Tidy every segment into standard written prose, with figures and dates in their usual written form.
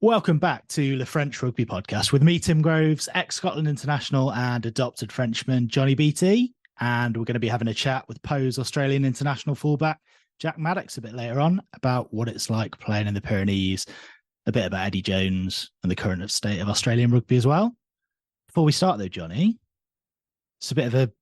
Welcome back to the French Rugby Podcast with me, Tim Groves, ex-Scotland international and adopted Frenchman, Johnny BT. And we're going to be having a chat with Poe's Australian international fullback, Jack Maddocks, a bit later on about what it's like playing in the Pyrenees, a bit about Eddie Jones and the current state of Australian rugby as well. Before we start though, Johnny, it's a bit of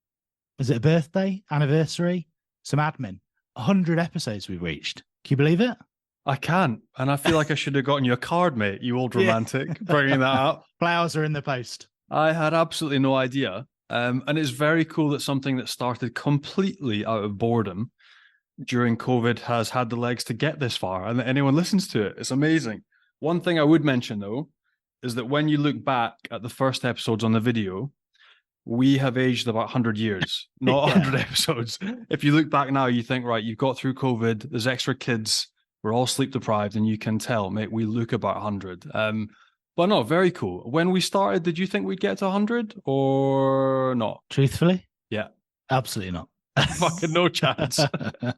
is it a birthday, anniversary, some admin? 100 episodes we've reached. Can you believe it? I can't. And I feel like I should have gotten you a card, mate, you old romantic, bringing that up. Flowers are in the post. I had absolutely no idea. And it's very cool that something that started completely out of boredom during COVID has had the legs to get this far and that anyone listens to it. It's amazing. One thing I would mention, though, is that when you look back at the first episodes on the video, we have aged about 100 years, not 100 episodes. If you look back now, you think, right, you've got through COVID, there's extra kids, we're all sleep deprived, and you can tell, mate, we look about 100. But no, very cool. When we started, did you think we'd get to 100 or not? Truthfully? Yeah. Absolutely not. Fucking no chance. But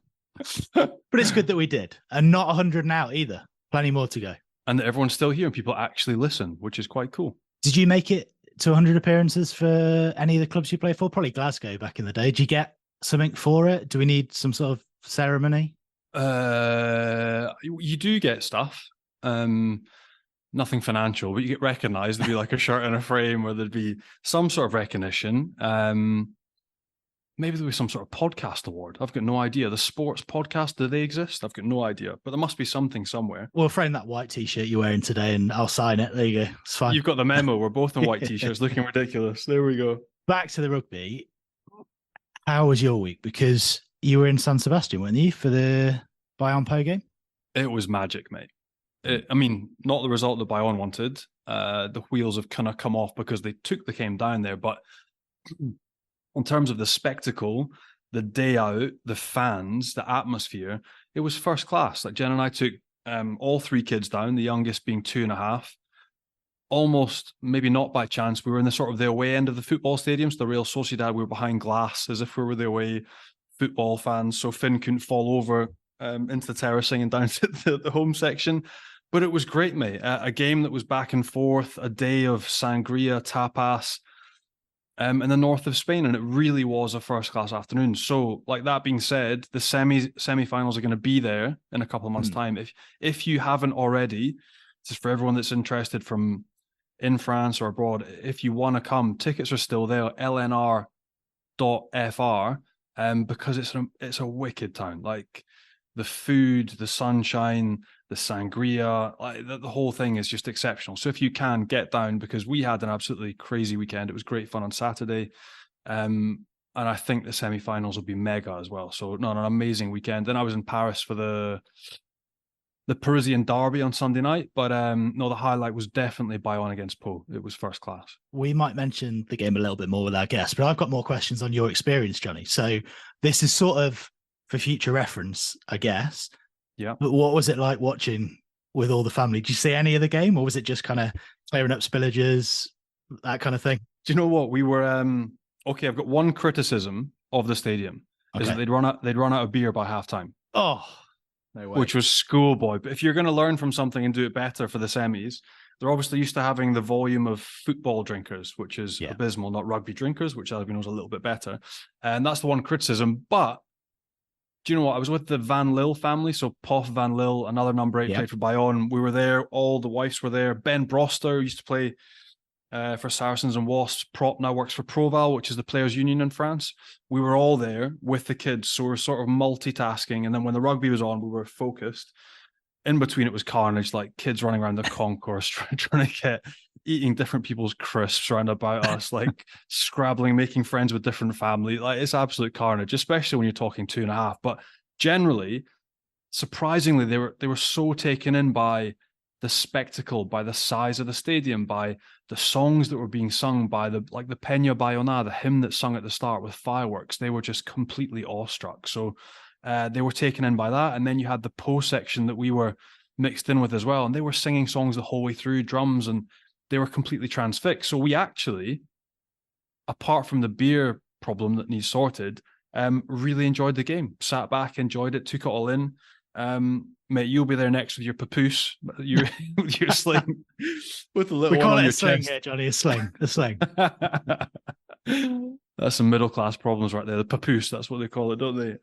it's good that we did. And not 100 now either. Plenty more to go. And that everyone's still here and people actually listen, which is quite cool. Did you make it to 100 appearances for any of the clubs you play for? Probably Glasgow back in the day. Did you get something for it? Do we need some sort of ceremony? You do get stuff. Nothing financial, but you get recognised. There'd be like a shirt and a frame, or there'd be some sort of recognition. Maybe there'll be some sort of podcast award. I've got no idea. The sports podcast, do they exist? I've got no idea, but there must be something somewhere. We'll frame that white t-shirt you're wearing today and I'll sign it. There you go. It's fine. You've got the memo. We're both in white t-shirts looking ridiculous. There we go. Back to the rugby. How was your week? Because you were in San Sebastian, weren't you, for the Bayonne Po game? It was magic, mate. Not the result that Bayonne wanted. The wheels have kind of come off because they took the game down there. But in terms of the spectacle, the day out, the fans, the atmosphere, it was first class. Like Jen and I took all three kids down, the youngest being 2.5. Almost, maybe not by chance, we were in the sort of the away end of the football stadiums, the Real Sociedad. We were behind glass as if we were the away football fans, so Finn couldn't fall over into the terracing and down to the home section. But it was great, mate. A game that was back and forth, a day of sangria, tapas, in the north of Spain, and it really was a first-class afternoon. So, like that being said, the semi-finals are going to be there in a couple of months' time. If you haven't already, just for everyone that's interested from in France or abroad, if you want to come, tickets are still there, lnr.fr, because it's a wicked town. Like the food, the sunshine, the sangria, like the whole thing is just exceptional. So if you can, get down, because we had an absolutely crazy weekend. It was great fun on Saturday. And I think the semi-finals will be mega as well. So an amazing weekend. Then I was in Paris for the Parisian derby on Sunday night. But the highlight was definitely Bayonne against Po. It was first class. We might mention the game a little bit more with our guests, but I've got more questions on your experience, Johnny. So this is sort of for future reference, I guess. Yeah. But what was it like watching with all the family? Did you see any of the game, or was it just kind of clearing up spillages, that kind of thing? Do you know what? We were okay. I've got one criticism of the stadium is that they'd run out of beer by halftime. Oh, no way. Which was schoolboy. But if you're going to learn from something and do it better for the semis, they're obviously used to having the volume of football drinkers, which is abysmal, not rugby drinkers, which I knows a little bit better. And that's the one criticism. But do you know what? I was with the Van Lille family. So Poff Van Lille, another number 8, played for Bayonne. We were there. All the wives were there. Ben Broster used to play for Saracens and Wasps. Prop now works for Proval, which is the players' union in France. We were all there with the kids. So we were sort of multitasking. And then when the rugby was on, we were focused. In between, it was carnage, like kids running around the concourse trying to eating different people's crisps around about us, like scrabbling, making friends with different family. Like it's absolute carnage, especially when you're talking 2.5. But generally, surprisingly, they were so taken in by the spectacle, by the size of the stadium, by the songs that were being sung, by the Peña Bayona, the hymn that's sung at the start with fireworks. They were just completely awestruck. So they were taken in by that. And then you had the Po section that we were mixed in with as well. And they were singing songs the whole way through, drums, and they were completely transfixed. So we actually, apart from the beer problem that needs sorted, really enjoyed the game. Sat back, enjoyed it, took it all in. Mate, you'll be there next with your papoose, your sling, with a little one on your chest. We call it a sling here, Johnny. A sling. That's some middle class problems right there. The papoose, that's what they call it, don't they?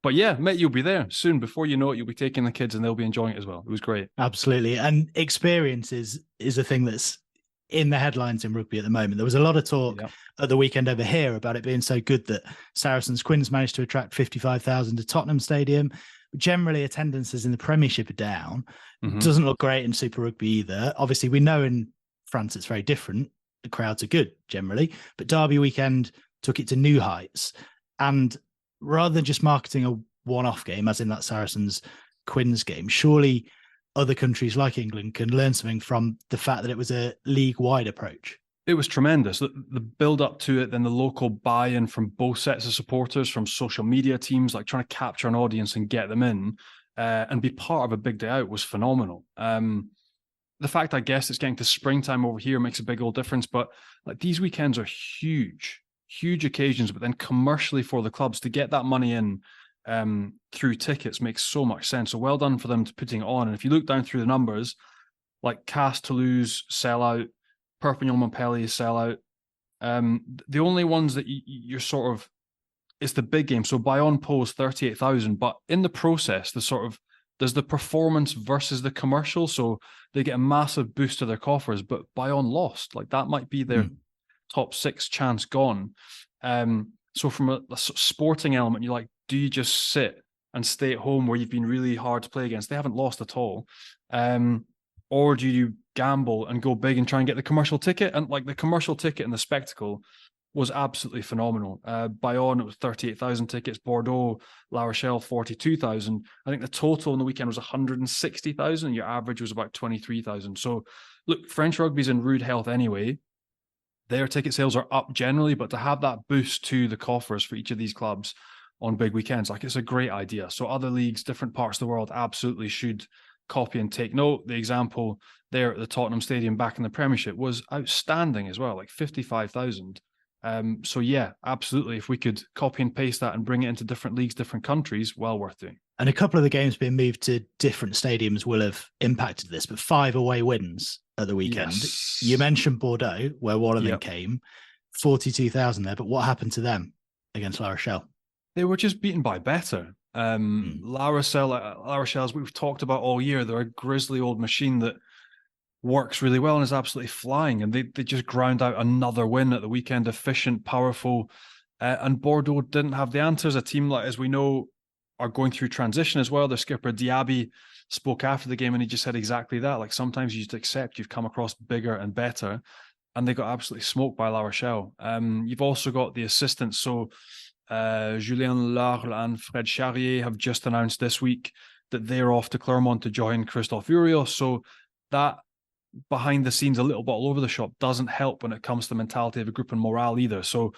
But yeah, mate, you'll be there soon. Before you know it, you'll be taking the kids and they'll be enjoying it as well. It was great. Absolutely. And experience is a thing that's in the headlines in rugby at the moment. There was a lot of talk at the weekend over here about it being so good that Saracens Quins managed to attract 55,000 to Tottenham Stadium. Generally, attendances in the Premiership are down. Doesn't look great in Super Rugby either. Obviously, we know in France it's very different. The crowds are good generally, but Derby weekend took it to new heights. And rather than just marketing a one-off game, as in that Saracens Quins game, surely other countries like England can learn something from the fact that it was a league-wide approach. It was tremendous. The build up to it, then the local buy-in from both sets of supporters, from social media teams, like trying to capture an audience and get them in and be part of a big day out was phenomenal. The fact, I guess, it's getting to springtime over here makes a big old difference. But like these weekends are huge occasions. But then commercially for the clubs to get that money in through tickets makes so much sense. So well done for them to putting it on. And if you look down through the numbers, like Castres, Toulouse, sellout, Perpignan, Montpellier, sellout. The only ones that you're sort of, it's the big game. So Bayonne posed 38,000, but in the process, there's the performance versus the commercial. So they get a massive boost to their coffers, but Bayonne lost. Like that might be their top 6 chance gone. So from a sporting element, you're like, do you just sit and stay at home where you've been really hard to play against? They haven't lost at all. Or do you gamble and go big and try and get the commercial ticket? And like the commercial ticket and the spectacle was absolutely phenomenal. Bayonne, it was 38,000 tickets. Bordeaux, La Rochelle, 42,000. I think the total on the weekend was 160,000. Your average was about 23,000. So look, French rugby's in rude health anyway. Their ticket sales are up generally, but to have that boost to the coffers for each of these clubs on big weekends, like it's a great idea. So other leagues, different parts of the world absolutely should copy and take note. The example there at the Tottenham Stadium back in the Premiership was outstanding as well, like 55,000. So yeah, absolutely. If we could copy and paste that and bring it into different leagues, different countries, well worth doing. And a couple of the games being moved to different stadiums will have impacted this, but 5 away wins at the weekend. Yes. You mentioned Bordeaux, where one of them came, 42,000 there, but what happened to them against La Rochelle? They were just beaten by better. La Rochelle, as we've talked about all year, they're a grisly old machine that works really well and is absolutely flying. And they just ground out another win at the weekend, efficient, powerful. And Bordeaux didn't have the answers. A team like, as we know, are going through transition as well. Their skipper Diaby spoke after the game and he just said exactly that. Like sometimes you just accept you've come across bigger and better. And they got absolutely smoked by La Rochelle. You've also got the assistants. So Julien Larle and Fred Charrier have just announced this week that they're off to Clermont to join Christophe Urios. So that behind the scenes, a little bit all over the shop doesn't help when it comes to the mentality of a group and morale either. So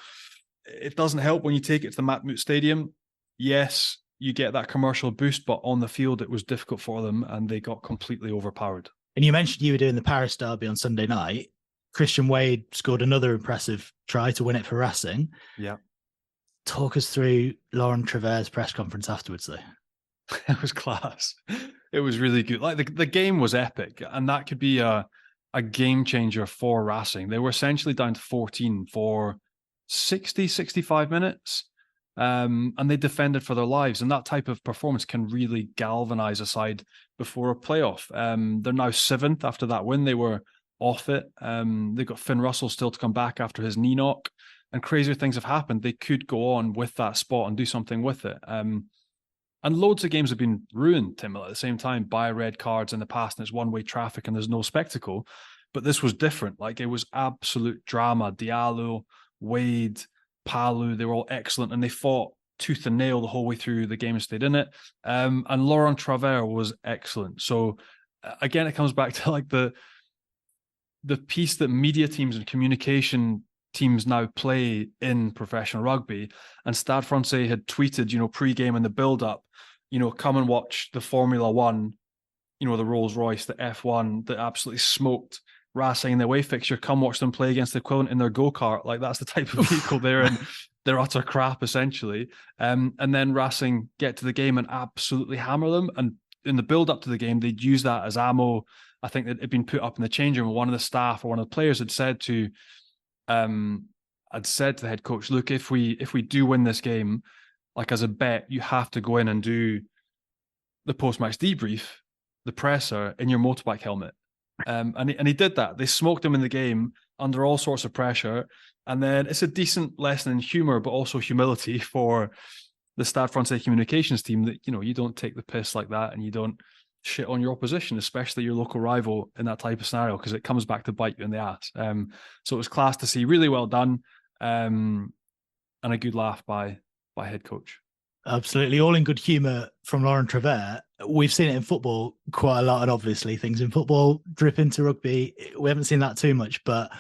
it doesn't help when you take it to the Matmut Stadium. Yes, you get that commercial boost, but on the field, it was difficult for them and they got completely overpowered. And you mentioned you were doing the Paris Derby on Sunday night. Christian Wade scored another impressive try to win it for Racing. Yeah. Talk us through Laurent Travers's press conference afterwards, though. It was class. It was really good. Like the game was epic, and that could be a game changer for Racing. They were essentially down to 14 for 60, 65 minutes, and they defended for their lives. And that type of performance can really galvanize a side before a playoff. They're now 7th after that win. They were off it. They've got Finn Russell still to come back after his knee knock. And crazier things have happened. They could go on with that spot and do something with it. And loads of games have been ruined, Tim, at the same time, by red cards in the past, and it's one-way traffic and there's no spectacle. But this was different. Like, it was absolute drama. Diallo, Wade, Palu, they were all excellent, and they fought tooth and nail the whole way through the game and stayed in it. And Laurent Travers was excellent. So, again, it comes back to like the piece that media teams and communication teams now play in professional rugby. And Stade Francais had tweeted, pre-game and the build-up, come and watch the Formula One, the Rolls-Royce, the F1 that absolutely smoked Racing in their away fixture. Come watch them play against the equivalent in their go-kart. Like, that's the type of vehicle they're in. they're utter crap essentially. And then Racing get to the game and absolutely hammer them. And in the build up to the game, they'd use that as ammo. I think that it had been put up in the change room. One of the staff or one of the players had said to the head coach, look, if we do win this game, like as a bet, you have to go in and do the post-match debrief, the presser, in your motorbike helmet. And he did that. They smoked him in the game under all sorts of pressure. And then it's a decent lesson in humor, but also humility for the Stade Francais communications team that, you know, you don't take the piss like that and you don't shit on your opposition, especially your local rival in that type of scenario, because it comes back to bite you in the ass. So it was class to see. Really well done. And a good laugh by head coach. Absolutely. All in good humour from Laurent Travert. We've seen it in football quite a lot, and obviously things in football drip into rugby. We haven't seen that too much, but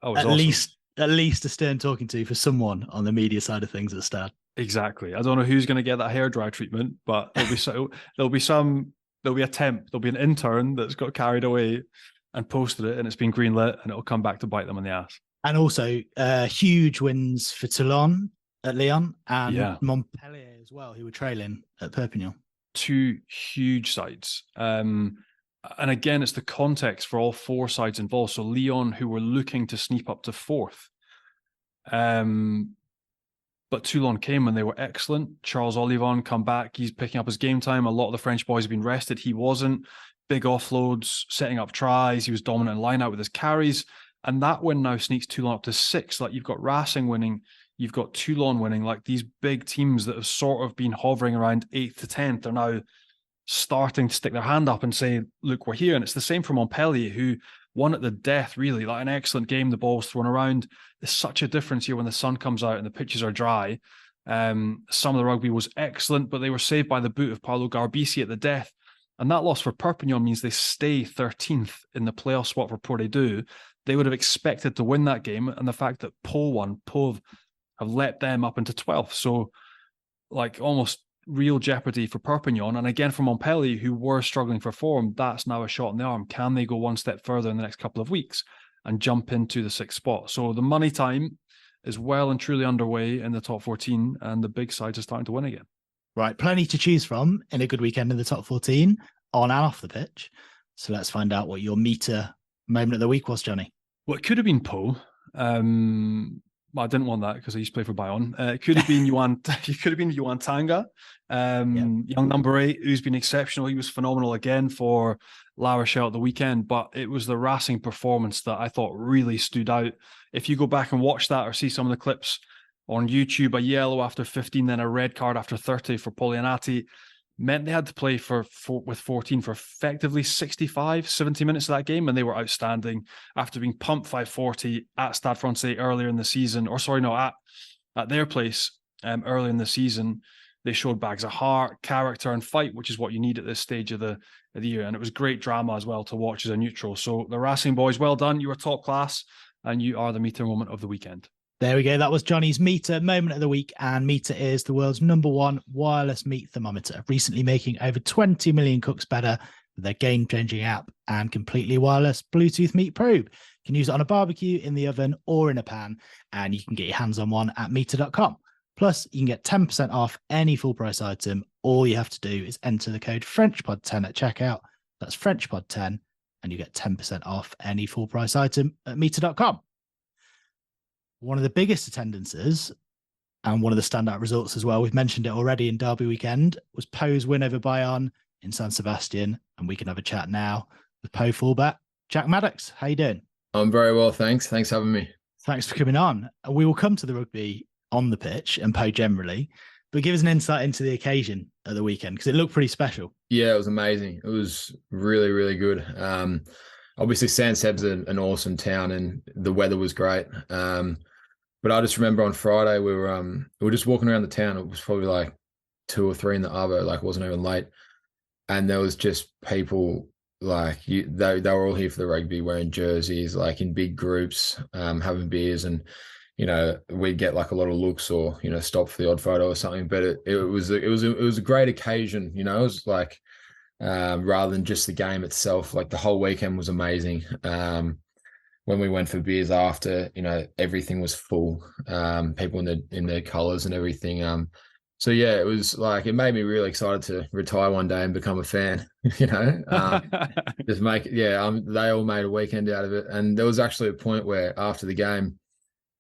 at least a stern talking to for someone on the media side of things at Stade. Exactly. I don't know who's going to get that hairdryer treatment, but there'll be a temp, there'll be an intern that's got carried away and posted it, and it's been greenlit, and it'll come back to bite them in the ass. And also huge wins for Toulon at Lyon and Montpellier as well, who were trailing at Perpignan. Two huge sides. And again, it's the context for all four sides involved. So Lyon, who were looking to sneak up to fourth. But Toulon came and they were excellent. Charles Olivon come back. He's picking up his game time. A lot of the French boys have been rested. He wasn't. Big offloads, setting up tries. He was dominant in line out with his carries. And that win now sneaks Toulon up to 6. Like, you've got Racing winning, you've got Toulon winning. Like, these big teams that have sort of been hovering around 8th to 10th are now starting to stick their hand up and say, look, we're here. And it's the same for Montpellier, who won at the death, really. Like, an excellent game. The ball was thrown around. There's such a difference here when the sun comes out and the pitches are dry. Some of the rugby was excellent, but they were saved by the boot of Paolo Garbisi at the death. And that loss for Perpignan means they stay 13th in the playoff spot for Pro D2. They would have expected to win that game. And the fact that Pau have let them up into 12th. So, like, almost real jeopardy for Perpignan. And again, for Montpellier, who were struggling for form, that's now a shot in the arm. Can they go one step further in the next couple of weeks and jump into the 6th spot? So the money time is well and truly underway in the top 14, and the big sides are starting to win again. Right. Plenty to choose from in a good weekend in the top 14, on and off the pitch. So let's find out what your meter moment of the week was, Johnny. Well, it could have been Pau. Well, I didn't want that because I used to play for Bayonne. It could have been Yuan. It could have been Yuan Tanga, young number 8, who's been exceptional. He was phenomenal again for La Rochelle at the weekend. But it was the Racing performance that I thought really stood out. If you go back and watch that or see some of the clips on YouTube, a yellow after 15, then a red card after 30 for Polianati meant they had to play with 14 for effectively 65, 70 minutes of that game, and they were outstanding after being pumped 540 at Stade Francais earlier in the season, at their place earlier in the season. They showed bags of heart, character, and fight, which is what you need at this stage of the year. And it was great drama as well to watch as a neutral. So the Racing boys, well done. You were top class, and you are the meter moment of the weekend. There we go. That was Johnny's meter moment of the week. And Meter is the world's #1 wireless meat thermometer, recently making over 20 million cooks better with their game-changing app and completely wireless Bluetooth meat probe. You can use it on a barbecue, in the oven, or in a pan, and you can get your hands on one at meter.com. Plus, you can get 10% off any full price item. All you have to do is enter the code FrenchPod10 at checkout. That's FrenchPod10, and you get 10% off any full price item at meter.com. One of the biggest attendances and one of the standout results as well, we've mentioned it already in Derby weekend, was Pau's win over Bayonne in San Sebastian. And we can have a chat now with Pau fullback Jack Maddocks. How you doing? I'm very well, thanks. Thanks for having me. Thanks for coming on. We will come to the rugby on the pitch and Pau generally, but give us an insight into the occasion at the weekend, because it looked pretty special. Yeah, it was amazing. It was really, really good. Obviously, San Seb's an awesome town and the weather was great. But I just remember on Friday we were just walking around the town. It was probably like 2 or 3 in the arvo, like it wasn't even late. And there was just people like they were all here for the rugby, wearing jerseys, like in big groups, having beers, and we'd get like a lot of looks or stop for the odd photo or something. But it was a great occasion. It was like rather than just the game itself, like the whole weekend was amazing. when we went for beers after, everything was full, people in their colours and everything. So yeah, it was like, it made me really excited to retire one day and become a fan, just they all made a weekend out of it. And there was actually a point where after the game,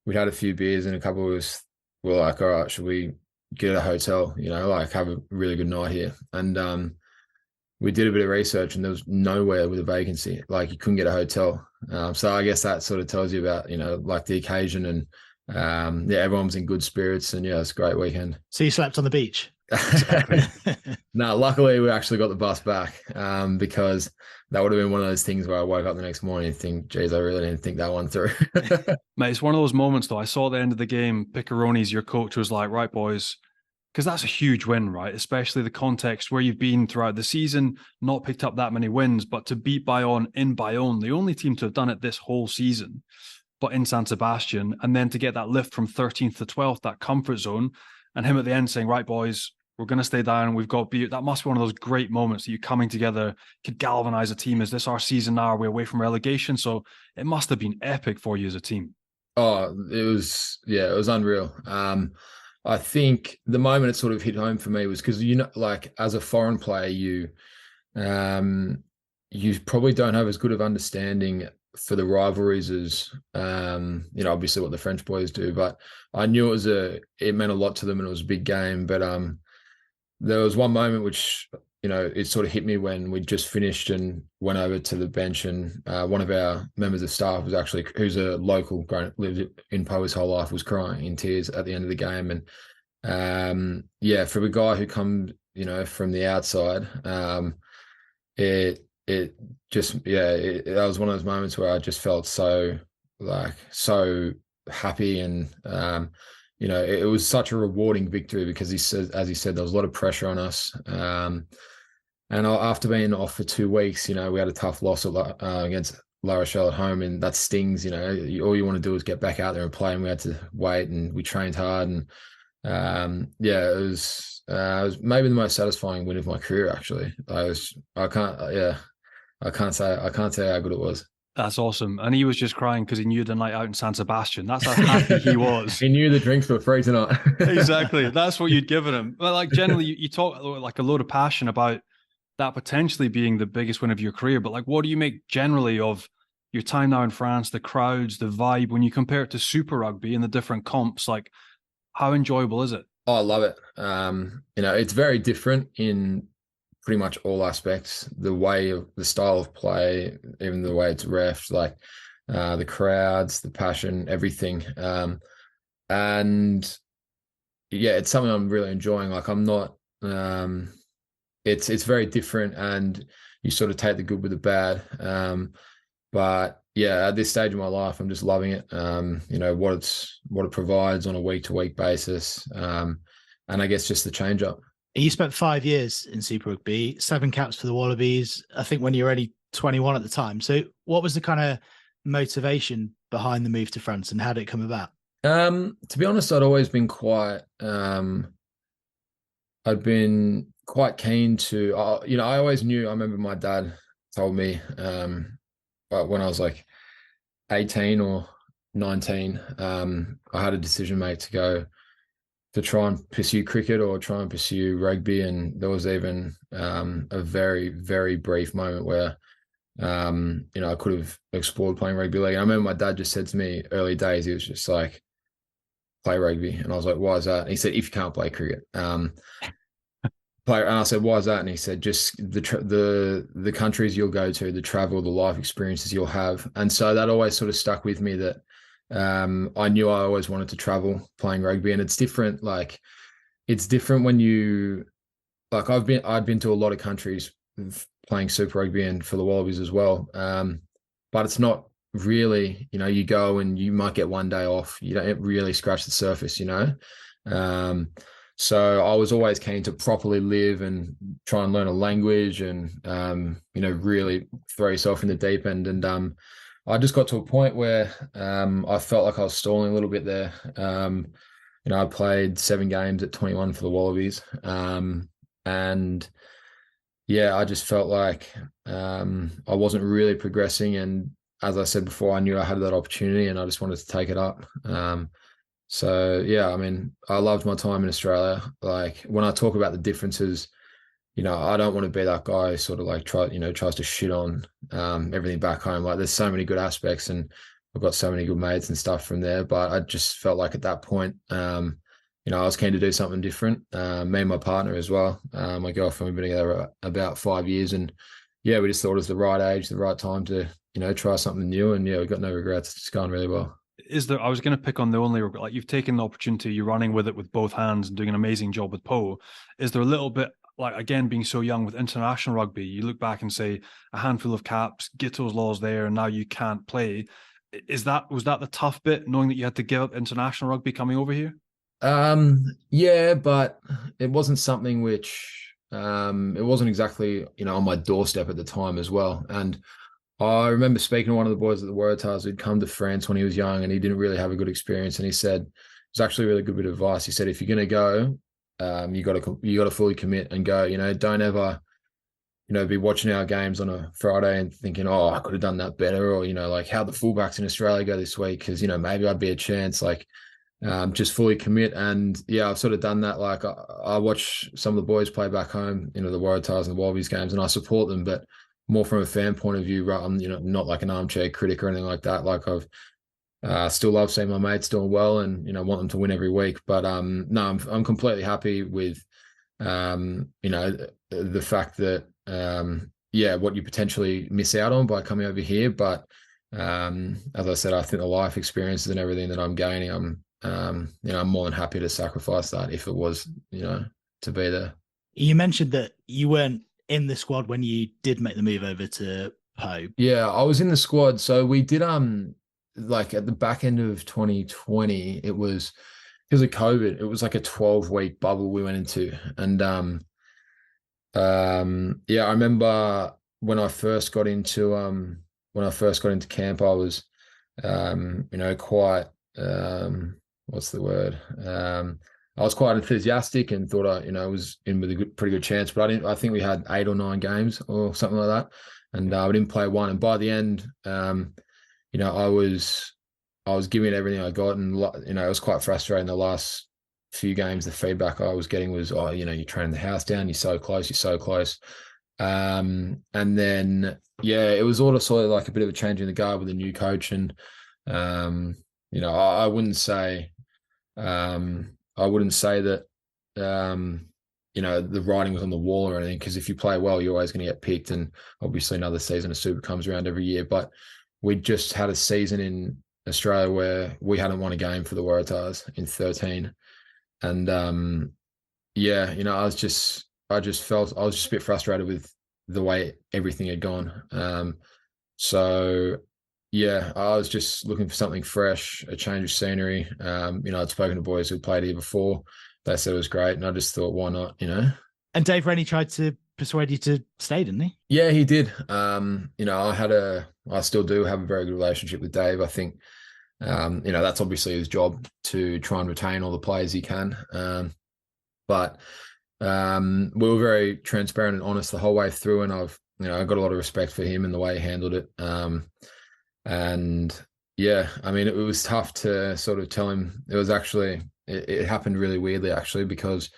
we had a few beers and a couple of us were like, all right, should we get a hotel, like have a really good night here? And we did a bit of research and there was nowhere with a vacancy. Like you couldn't get a hotel. So I guess that sort of tells you about, like the occasion and everyone was in good spirits and it's a great weekend. So you slept on the beach? Exactly. No, luckily we actually got the bus back because that would have been one of those things where I woke up the next morning and think, geez, I really didn't think that one through. Mate, it's one of those moments though. I saw the end of the game, Piccaroni's, your coach, was like, right, boys, because that's a huge win, right? Especially the context where you've been throughout the season, not picked up that many wins, but to beat Bayonne in Bayonne, the only team to have done it this whole season, but in San Sebastian, and then to get that lift from 13th to 12th, that comfort zone, and him at the end saying, right, boys, we're going to stay down. We've got beat. That must be one of those great moments that you coming together could galvanize a team. Is this our season now? Are we away from relegation? So it must have been epic for you as a team. Oh, it was unreal. I think the moment it sort of hit home for me was because, like as a foreign player, you probably don't have as good of understanding for the rivalries as, obviously what the French boys do, but I knew it meant a lot to them and it was a big game. But there was one moment which, it sort of hit me when we just finished and went over to the bench and one of our members of staff who's a local, lived in Po his whole life, was crying in tears at the end of the game. And for a guy who comes, from the outside, that was one of those moments where I just felt so happy and it was such a rewarding victory because as he said, there was a lot of pressure on us. And after being off for 2 weeks, we had a tough loss against La Rochelle at home, and that stings. All you want to do is get back out there and play, and we had to wait, and we trained hard, and it was maybe the most satisfying win of my career. Actually, I can't say how good it was. That's awesome. And he was just crying because he knew the night out in San Sebastian. That's how happy he was. He knew the drinks were free tonight. Exactly. That's what you'd given him. But like generally, you talk like a load of passion about that potentially being the biggest win of your career. But like, what do you make generally of your time now in France, the crowds, the vibe, when you compare it to Super Rugby and the different comps? Like, how enjoyable is it? Oh, I love it. It's very different in pretty much all aspects. The style of play, even the way it's reffed, like the crowds, the passion, everything. And yeah, it's something I'm really enjoying. Like I'm not, it's very different and you sort of take the good with the bad. But yeah, at this stage of my life, I'm just loving it. What it provides on a week-to-week basis. And I guess just the change up. You spent 5 years in Super Rugby, 7 caps for the Wallabies, I think when you were only 21 at the time. So what was the kind of motivation behind the move to France and how did it come about? To be honest, I'd always been quite keen to, I always knew, I remember my dad told me when I was like 18 or 19, I had a decision made to go to try and pursue cricket or try and pursue rugby. And there was even a very, very brief moment where, I could have explored playing rugby league. I remember my dad just said to me early days, he was just like, play rugby. And I was like, why is that? And he said, if you can't play cricket, and I said, why is that? And he said, just the countries you'll go to, the travel, the life experiences you'll have. And so that always sort of stuck with me that I knew I always wanted to travel playing rugby. And it's different. Like it's different when you, like I'd been to a lot of countries playing Super Rugby and for the Wallabies as well. But it's not really, you go and you might get one day off. You don't really scratch the surface, So I was always keen to properly live and try and learn a language and, really throw yourself in the deep end. And I just got to a point where I felt like I was stalling a little bit there. I played 7 games at 21 for the Wallabies. And yeah, I just felt like I wasn't really progressing. And as I said before, I knew I had that opportunity and I just wanted to take it up. So yeah, I mean, I loved my time in Australia. Like when I talk about the differences, I don't want to be that guy who sort of like tries to shit on everything back home. Like there's so many good aspects and I've got so many good mates and stuff from there. But I just felt like at that point, I was keen to do something different. Me and my partner as well. My girlfriend, we've been together about 5 years, and yeah, we just thought it was the right age, the right time to, try something new. And yeah, we got no regrets. It's going really well. I was going to pick on the only regret, like you've taken the opportunity, you're running with it with both hands and doing an amazing job with Poe. Is there a little bit, like, again, being so young with international rugby, you look back and say a handful of caps, Gitto's laws there, and now you can't play. Was that the tough bit, knowing that you had to give up international rugby coming over here? Yeah, but it wasn't something which, it wasn't exactly, on my doorstep at the time as well. And I remember speaking to one of the boys at the Waratahs who'd come to France when he was young and he didn't really have a good experience. And he said, it's actually a really good bit of advice. He said, if you're going to go, you got to fully commit and go, don't ever, be watching our games on a Friday and thinking, oh, I could have done that better. Or, like how the fullbacks in Australia go this week. Cause maybe I'd be a chance, like, just fully commit. And yeah, I've sort of done that. Like I watch some of the boys play back home, the Waratahs and the Wallabies games, and I support them, but more from a fan point of view, right? I'm, not like an armchair critic or anything like that. Like I've still love seeing my mates doing well and, want them to win every week. But no, I'm completely happy with, the fact that, what you potentially miss out on by coming over here. But as I said, I think the life experiences and everything that I'm gaining, I'm more than happy to sacrifice that if it was, to be there. You mentioned that you weren't in the squad when you did make the move over to Poe. Yeah, I was in the squad. So we did like at the back end of 2020, it was because of COVID, it was like a 12-week bubble we went into. And I remember when I first got into camp, I was quite what's the word? I was quite enthusiastic and thought I was in with a pretty good chance, but I think we had 8 or 9 games or something like that. And I didn't play one. And by the end, I was giving it everything I got. And, it was quite frustrating. The last few games, the feedback I was getting was, oh, you're training the house down. You're so close. And then, it was all sort of like a bit of a change in the guard with a new coach. And, I wouldn't say that, the writing was on the wall or anything, because if you play well, you're always going to get picked. And obviously another season of Super comes around every year. But we just had a season in Australia where we hadn't won a game for the Waratahs in 13. And I just felt I was just a bit frustrated with the way everything had gone. So yeah, I was just looking for something fresh, a change of scenery. I'd spoken to boys who played here before. They said it was great, and I just thought, why not? And Dave Rennie tried to persuade you to stay, didn't he? Yeah, he did. I still do have a very good relationship with Dave. I think, that's obviously his job to try and retain all the players he can. But we were very transparent and honest the whole way through, and I got a lot of respect for him and the way he handled it. And yeah, I mean, it was tough to sort of tell him. It was actually, it happened really weirdly actually, because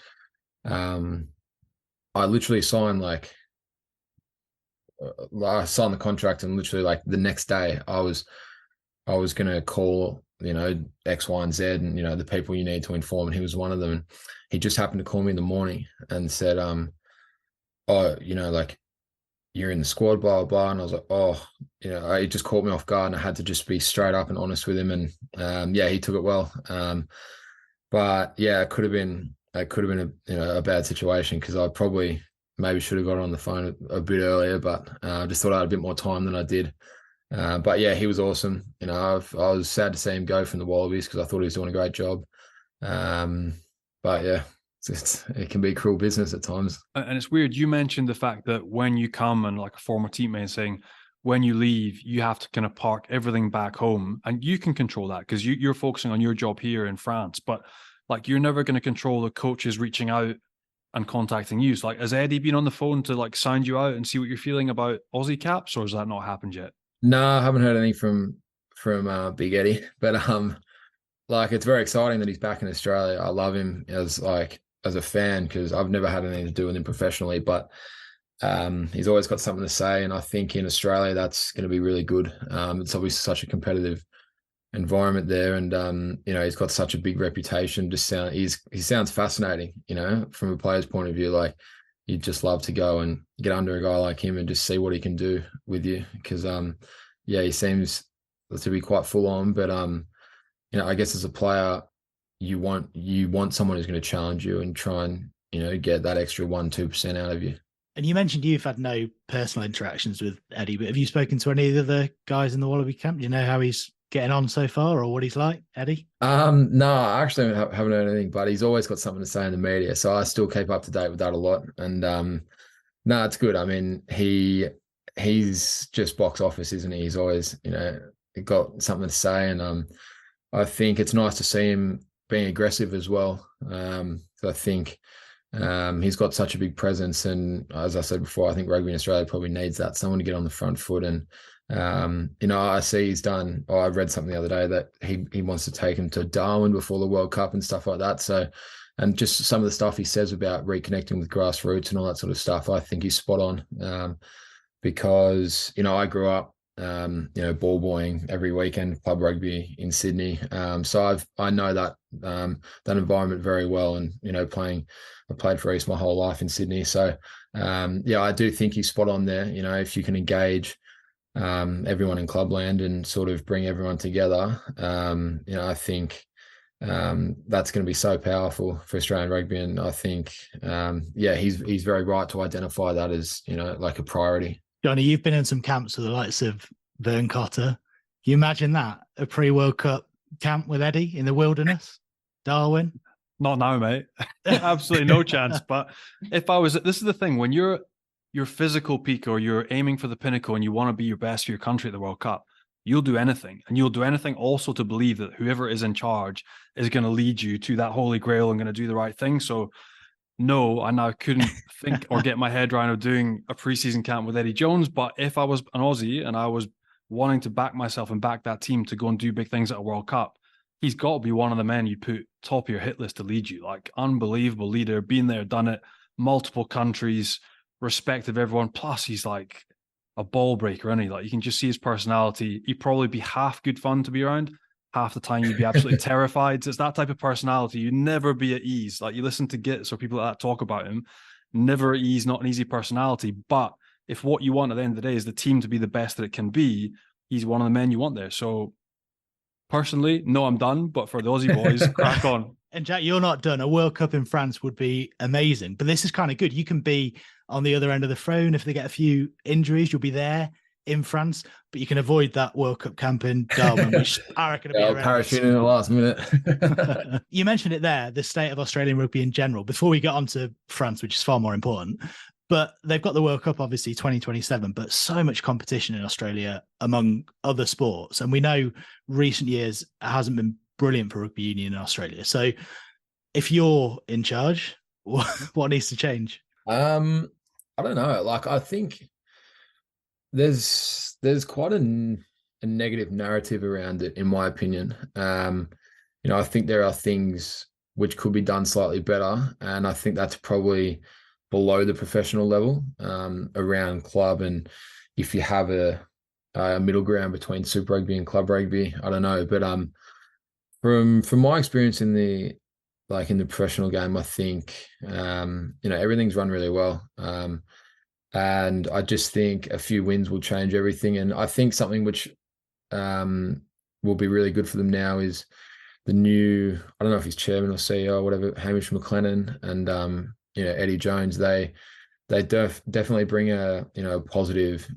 I literally signed I signed the contract, and literally like the next day I was going to call, X, Y, and Z, and, the people you need to inform. And he was one of them. And he just happened to call me in the morning and said, like, you're in the squad, blah, blah, blah. And I was like, oh, he just caught me off guard, and I had to just be straight up and honest with him. And he took it well. But yeah, it could have been a bad situation, because I probably maybe should have got on the phone a bit earlier, but I just thought I had a bit more time than I did. But yeah, he was awesome. I was sad to see him go from the Wallabies, because I thought he was doing a great job. But yeah, it can be cruel business at times. And it's weird. You mentioned the fact that when you come, and like a former teammate saying, when you leave, you have to kind of park everything back home, and you can control that because you're focusing on your job here in France. But like, you're never going to control the coaches reaching out and contacting you. So like, has Eddie been on the phone to like sound you out and see what you're feeling about Aussie caps, or has that not happened yet? No, I haven't heard anything from Big Eddie, but like it's very exciting that he's back in Australia. I love him as a fan because I've never had anything to do with him professionally, but he's always got something to say, and I think in Australia that's going to be really good. It's obviously such a competitive environment there, and he's got such a big reputation. He sounds fascinating, from a player's point of view. Like you'd just love to go and get under a guy like him and just see what he can do with you, because he seems to be quite full on, but I guess as a player you want someone who's going to challenge you and try and get that extra 1-2% out of you. And you mentioned you've had no personal interactions with Eddie, but have you spoken to any of the guys in the Wallaby camp? Do you know how he's getting on so far or what he's like, Eddie? No, I actually haven't heard anything, but he's always got something to say in the media, so I still keep up to date with that a lot. And no, it's good. I mean, he's just box office, isn't he? He's always got something to say, and I think it's nice to see him being aggressive as well. So I think he's got such a big presence, and as I said before, I think rugby in Australia probably needs that, someone to get on the front foot. And I see he's done. I read something the other day that he wants to take him to Darwin before the World Cup and stuff like that. So, and just some of the stuff he says about reconnecting with grassroots and all that sort of stuff, I think he's spot on. Because I grew up ball boying every weekend, club rugby in Sydney. So I know that environment very well, and I played for East my whole life in Sydney. So I do think he's spot on there. If you can engage everyone in clubland and sort of bring everyone together, I think that's going to be so powerful for Australian rugby. And I think he's very right to identify that as like a priority. Johnny, you've been in some camps with the likes of Vern Cotter. Can you imagine that? A pre-World Cup camp with Eddie in the wilderness? Darwin? Not now, mate. Absolutely no chance. But if I was, this is the thing, when you're your physical peak or you're aiming for the pinnacle and you want to be your best for your country at the World Cup, you'll do anything. And you'll do anything also to believe that whoever is in charge is going to lead you to that holy grail and going to do the right thing. So no, I now couldn't think or get my head around of doing a preseason camp with Eddie Jones. But if I was an Aussie and I was wanting to back myself and back that team to go and do big things at a World Cup, he's got to be one of the men you put top of your hit list to lead you. Like, unbelievable leader, been there, done it, multiple countries, respect of everyone. Plus, he's like a ball breaker, isn't he? Like, you can just see his personality. He'd probably be half good fun to be around. Half the time you'd be absolutely terrified. It's that type of personality. You'd never be at ease. Like, you listen to Gits or people like that talk about him, never at ease, not an easy personality. But if what you want at the end of the day is the team to be the best that it can be, he's one of the men you want there. So personally, no, I'm done. But for the Aussie boys, crack on. And Jack, you're not done. A World Cup in France would be amazing. But this is kind of good. You can be on the other end of the throne. If they get a few injuries, you'll be there in France, but you can avoid that World Cup camp in Darwin, which I reckon will be parachuting in the last minute. You mentioned it there, the state of Australian rugby in general, before we get on to France, which is far more important. But they've got the World Cup, obviously, 2027, but so much competition in Australia among other sports. And we know recent years hasn't been brilliant for rugby union in Australia. So if you're in charge, what needs to change? I don't know. Like, I think there's quite a negative narrative around it, in my opinion. I think there are things which could be done slightly better, and I think that's probably below the professional level, around club. And if you have a middle ground between Super Rugby and club rugby, I don't know. But from my experience in the professional game, I think everything's run really well. And I just think a few wins will change everything. And I think something which will be really good for them now is the new, I don't know if he's chairman or CEO or whatever, Hamish McLennan and Eddie Jones. They definitely bring a positive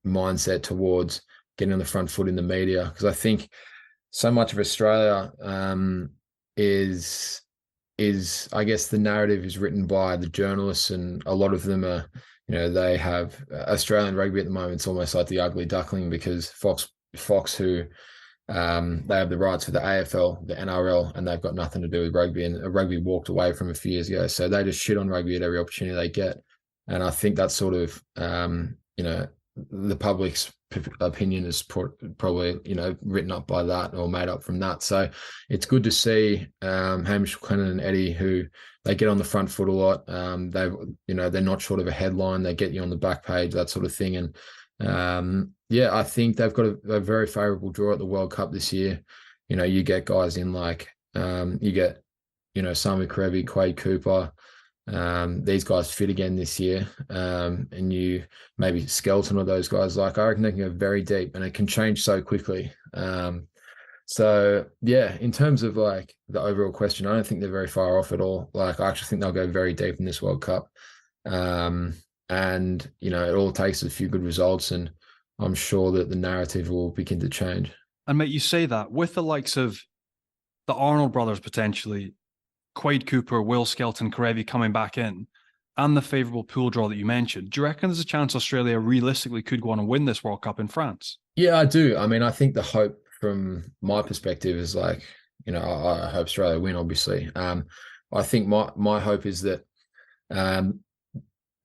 mindset towards getting on the front foot in the media, because I think so much of Australia is I guess the narrative is written by the journalists, and a lot of them are, they have Australian rugby at the moment. It's almost like the ugly duckling, because Fox who they have the rights for the AFL, the NRL, and they've got nothing to do with rugby. And rugby walked away from a few years ago, so they just shit on rugby at every opportunity they get. And I think that's sort of the public's opinion is probably, written up by that or made up from that. So it's good to see Hamish Clennon and Eddie, who they get on the front foot a lot. They're not short of a headline. They get you on the back page, that sort of thing. And I think they've got a very favourable draw at the World Cup this year. You get guys in like, you get, Simon Karevi, Quade Cooper. These guys fit again this year. And you maybe Skelton or those guys, like I reckon they can go very deep and it can change so quickly. So yeah, in terms of like the overall question, I don't think they're very far off at all. Like I actually think they'll go very deep in this World Cup. And it all takes a few good results, and I'm sure that the narrative will begin to change. And mate, you say that with the likes of the Arnold brothers potentially, Quade Cooper, Will Skelton, Karevi coming back in, and the favourable pool draw that you mentioned, do you reckon there's a chance Australia realistically could go on and win this World Cup in France? Yeah, I do. I mean, I think the hope from my perspective is like, I hope Australia win, obviously. I think my hope is that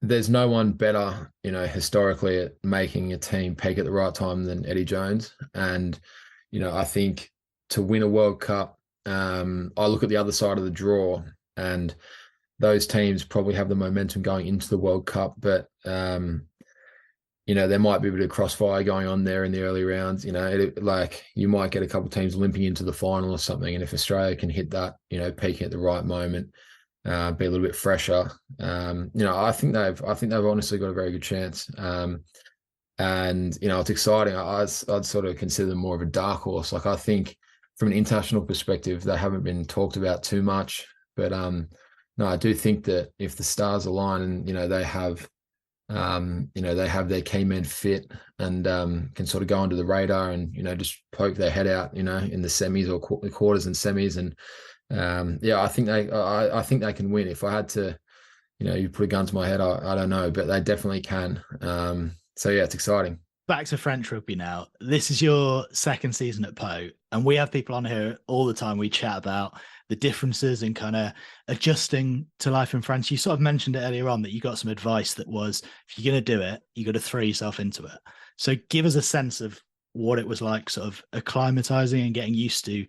there's no one better, historically at making a team peak at the right time than Eddie Jones. And, I think to win a World Cup, I look at the other side of the draw, and those teams probably have the momentum going into the World Cup, but there might be a bit of crossfire going on there in the early rounds. Like you might get a couple of teams limping into the final or something, and if Australia can hit that, peaking at the right moment, be a little bit fresher, I think they've honestly got a very good chance. And it's exciting. I'd sort of consider them more of a dark horse. Like I think from an international perspective, they haven't been talked about too much, but no, I do think that if the stars align and they have their key men fit and can sort of go under the radar and just poke their head out in the semis or quarters and semis, and I think they can win. If I had to you put a gun to my head, I don't know, but they definitely can. So yeah, it's exciting. Back to French rugby now. This is your second season at Po, and we have people on here all the time. We chat about the differences and kind of adjusting to life in France. You sort of mentioned it earlier on that you got some advice that was, if you're going to do it, you got to throw yourself into it. So give us a sense of what it was like sort of acclimatizing and getting used to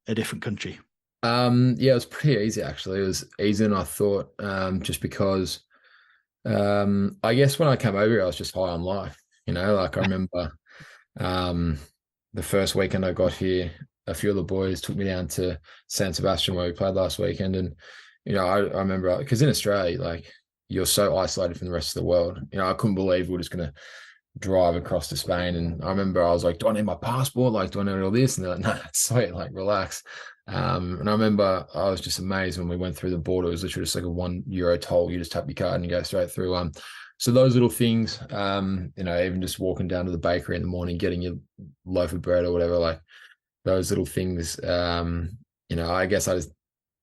a different country. It was pretty easy, actually. It was easier than I thought, just because I guess when I came over here, I was just high on life. Like I remember the first weekend I got here, a few of the boys took me down to San Sebastian where we played last weekend. And, I remember, because in Australia, like you're so isolated from the rest of the world. I couldn't believe we were just going to drive across to Spain. And I remember I was like, do I need my passport? Like, do I need all this? And they're like, no, it's sweet, like relax. And I remember I was just amazed when we went through the border. It was literally just like a €1 toll. You just tap your card and you go straight through. So those little things, even just walking down to the bakery in the morning, getting your loaf of bread or whatever, like those little things, I guess I just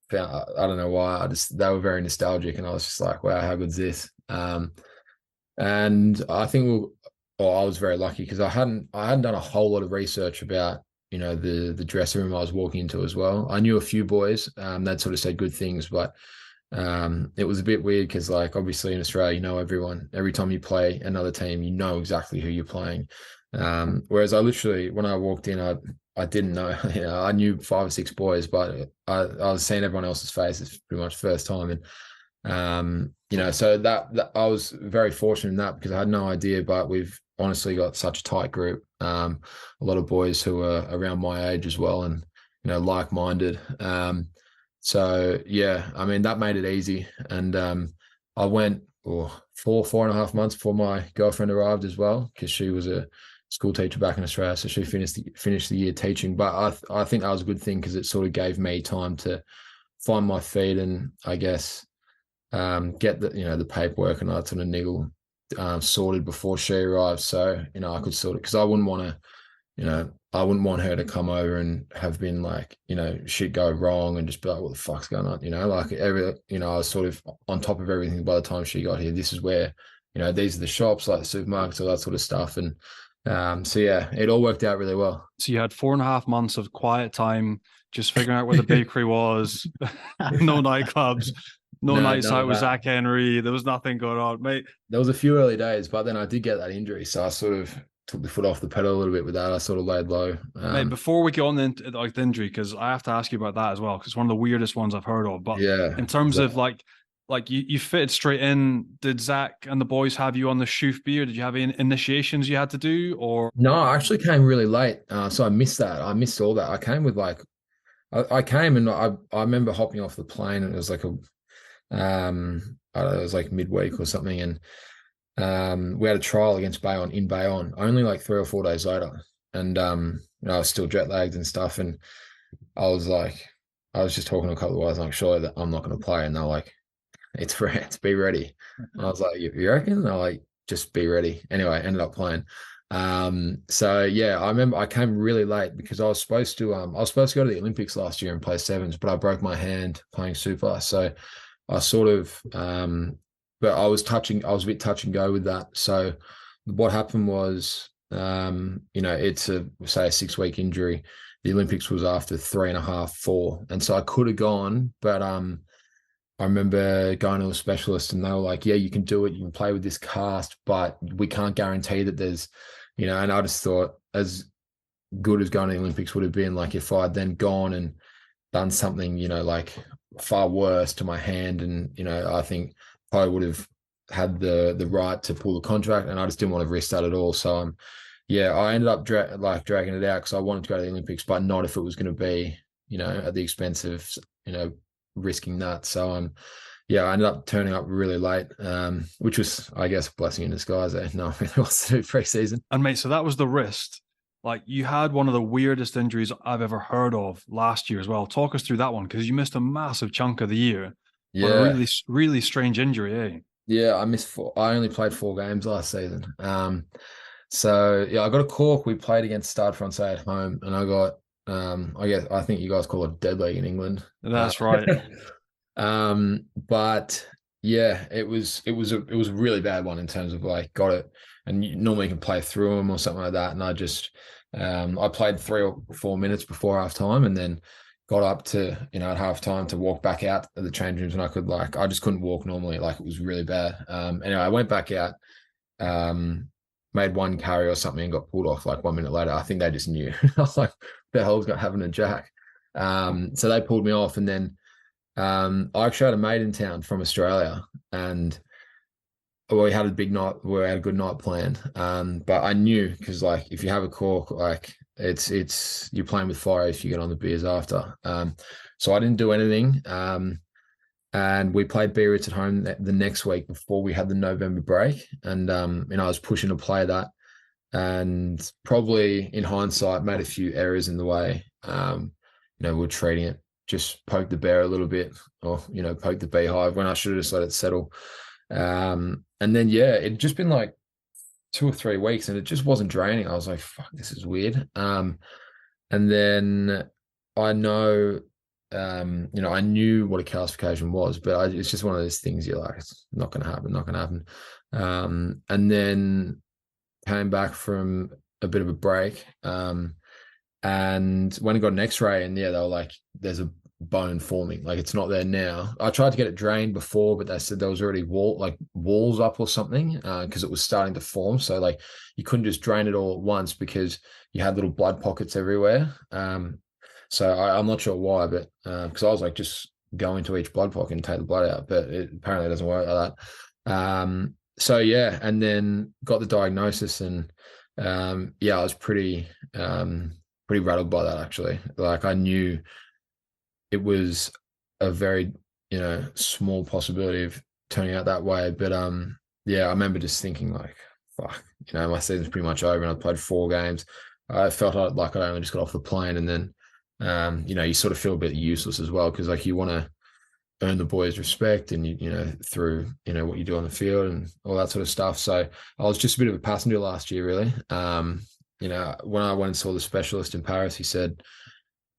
found, I don't know why, they were very nostalgic, and I was just like, wow, how good's this? And I think I was very lucky because I hadn't done a whole lot of research about, the dressing room I was walking into as well. I knew a few boys, they'd sort of said good things, but it was a bit weird because, like, obviously in Australia, you know everyone. Every time you play another team, you know exactly who you're playing. Whereas I literally, when I walked in, I didn't know. I knew 5 or 6 boys, but I was seeing everyone else's faces pretty much first time, and so that I was very fortunate in that because I had no idea. But we've honestly got such a tight group, a lot of boys who are around my age as well, and like-minded. So yeah, I mean, that made it easy. And I went 4.5 months before my girlfriend arrived as well, because she was a school teacher back in Australia. So she finished the year teaching. But I think that was a good thing because it sort of gave me time to find my feet and, I guess, get the paperwork and that sort of niggle sorted before she arrived. So, I could sort of, because I wouldn't want her to come over and have been like, shit go wrong and just be like, what the fuck's going on? I was sort of on top of everything by the time she got here. This is where, these are the shops, like the supermarkets, all that sort of stuff. And so yeah, it all worked out really well. So you had 4.5 months of quiet time, just figuring out where the bakery was, no nightclubs. No nights out with that. Zach Henry. There was nothing going on, mate. There was a few early days, but then I did get that injury, so I sort of took the foot off the pedal a little bit with that. I sort of laid low. Mate, before we get on into like the injury, because I have to ask you about that as well, because it's one of the weirdest ones I've heard of. But yeah, in terms of like you fitted straight in, did Zach and the boys have you on the shoof beer? Did you have any initiations you had to do, or no? I actually came really late, so I missed that. I missed all that. I came with like, I came and I remember hopping off the plane, and it was like a, I don't know, it was like midweek or something, and we had a trial against Bayonne in Bayonne only like 3 or 4 days later, and I was still jet lagged and stuff, and I was just talking to a couple of guys, like, surely that I'm not going to play, and they're like, it's be ready. And I was like, you reckon? And they're like, just be ready. Anyway, I ended up playing. So yeah, I remember I came really late because I was supposed to go to the Olympics last year and play sevens, but I broke my hand playing super, so I sort of but I was a bit touch and go with that. So what happened was, it's a 6-week injury. The Olympics was after 3.5, 4. And so I could have gone, but I remember going to a specialist and they were like, yeah, you can do it. You can play with this cast, but we can't guarantee that there's, and I just thought, as good as going to the Olympics would have been, like if I'd then gone and done something, like far worse to my hand, and, I think probably would have had the right to pull the contract, and I just didn't want to risk that at all. So I ended up dragging it out because I wanted to go to the Olympics, but not if it was going to be, at the expense of, risking that. So I ended up turning up really late, which was, I guess, a blessing in disguise. No, it was to do pre-season. And mate, so that was the wrist. Like, you had one of the weirdest injuries I've ever heard of last year as well. Talk us through that one, because you missed a massive chunk of the year. Yeah, a really, really strange injury, eh? Yeah, I only played 4 games last season. So yeah, I got a cork. We played against Stade Francais at home, and I got, I think you guys call it dead leg in England. That's right. But yeah, it was a really bad one in terms of like, got it, and you normally can play through them or something like that. And I just, I played 3 or 4 minutes before half time, and then got up to, at half time to walk back out of the change rooms, and I just couldn't walk normally. Like, it was really bad. Anyway, I went back out, made 1 carry or something and got pulled off like 1 minute later. I think they just knew. I was like, the hell's got having a Jack? So they pulled me off, and then I actually had a mate in town from Australia, and we had a big night. We had a good night planned. But I knew, because like, if you have a cork, like it's you're playing with fire if you get on the beers after. So I didn't do anything. And we played Biarritz at home the next week before we had the November break. And I was pushing to play that, and probably in hindsight made a few errors in the way. We were treating it, just poke the bear a little bit, or poke the beehive, when I should have just let it settle. And then it'd just been like 2 or 3 weeks, and it just wasn't draining. I was like, fuck, this is weird. And then I know, I knew what a calcification was, but it's just one of those things you're like, it's not going to happen. And then came back from a bit of a break, and when I got an X-ray, and they were like, there's a bone forming, like it's not there now. I tried to get it drained before, but they said there was already walls up or something, because it was starting to form. So like, you couldn't just drain it all at once because you had little blood pockets everywhere. So I'm not sure why, but because I was like, just go into each blood pocket and take the blood out, but it apparently doesn't work like that. So yeah, and then got the diagnosis, and I was pretty rattled by that, actually. Like, I knew it was a very, small possibility of turning out that way. But I remember just thinking like, fuck, my season's pretty much over, and I played 4 games. I felt like I only just got off the plane, and then you sort of feel a bit useless as well, because like, you want to earn the boys' respect, and through what you do on the field and all that sort of stuff. So I was just a bit of a passenger last year, really. When I went and saw the specialist in Paris, he said,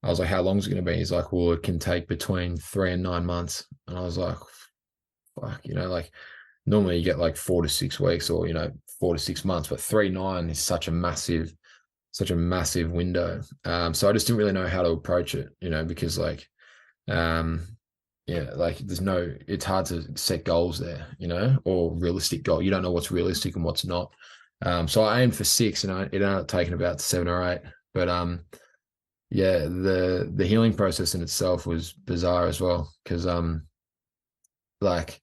I was like, how long is it going to be? He's like, well, it can take between 3 and 9 months. And I was like, fuck, like, normally you get like 4 to 6 weeks, or 4 to 6 months, but 3-9 is such a massive window. So I just didn't really know how to approach it, because like, yeah, like it's hard to set goals there, or realistic goal. You don't know what's realistic and what's not. So I aimed for 6 and it ended up taking about 7 or 8. But yeah, the healing process in itself was bizarre as well. Cause like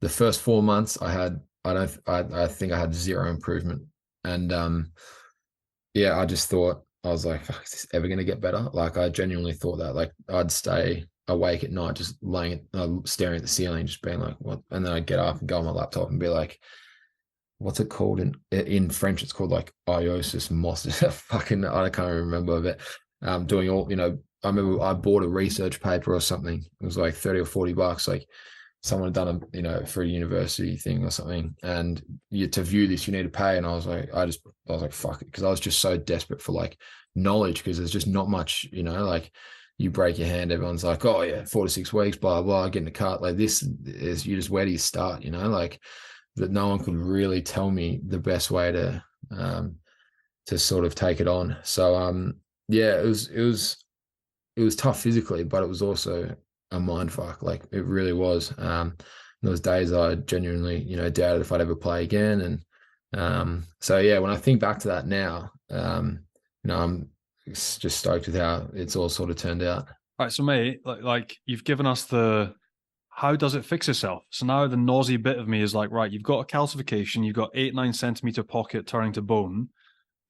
the first 4 months I think I had 0 improvement. And yeah, I just thought, I was like, fuck, is this ever going to get better? Like, I genuinely thought that. Like, I'd stay awake at night, just staring at the ceiling, just being like, what? And then I'd get up and go on my laptop and be like, what's it called in French? It's called like iosis mossis. Fucking, I can't remember. But doing all, I remember I bought a research paper or something. It was like 30 or 40 bucks. Like, someone had done for a university thing or something, and to view this you need to pay. And I was like, fuck it, because I was just so desperate for like knowledge, because there's just not much, like you break your hand, everyone's like, oh yeah, 4 to 6 weeks, blah blah, getting a cut. Like, this is, you just, where do you start? Like, that no one could really tell me the best way to sort of take it on. So yeah, it was tough physically, but it was also a mind fuck. Like, it really was. Those days I genuinely, doubted if I'd ever play again. And so yeah, when I think back to that now, I'm just stoked with how it's all sort of turned out. All right, so mate, like you've given us the how does it fix itself? So now the nosy bit of me is like, right, you've got a calcification, you've got 8-9 centimeter pocket turning to bone.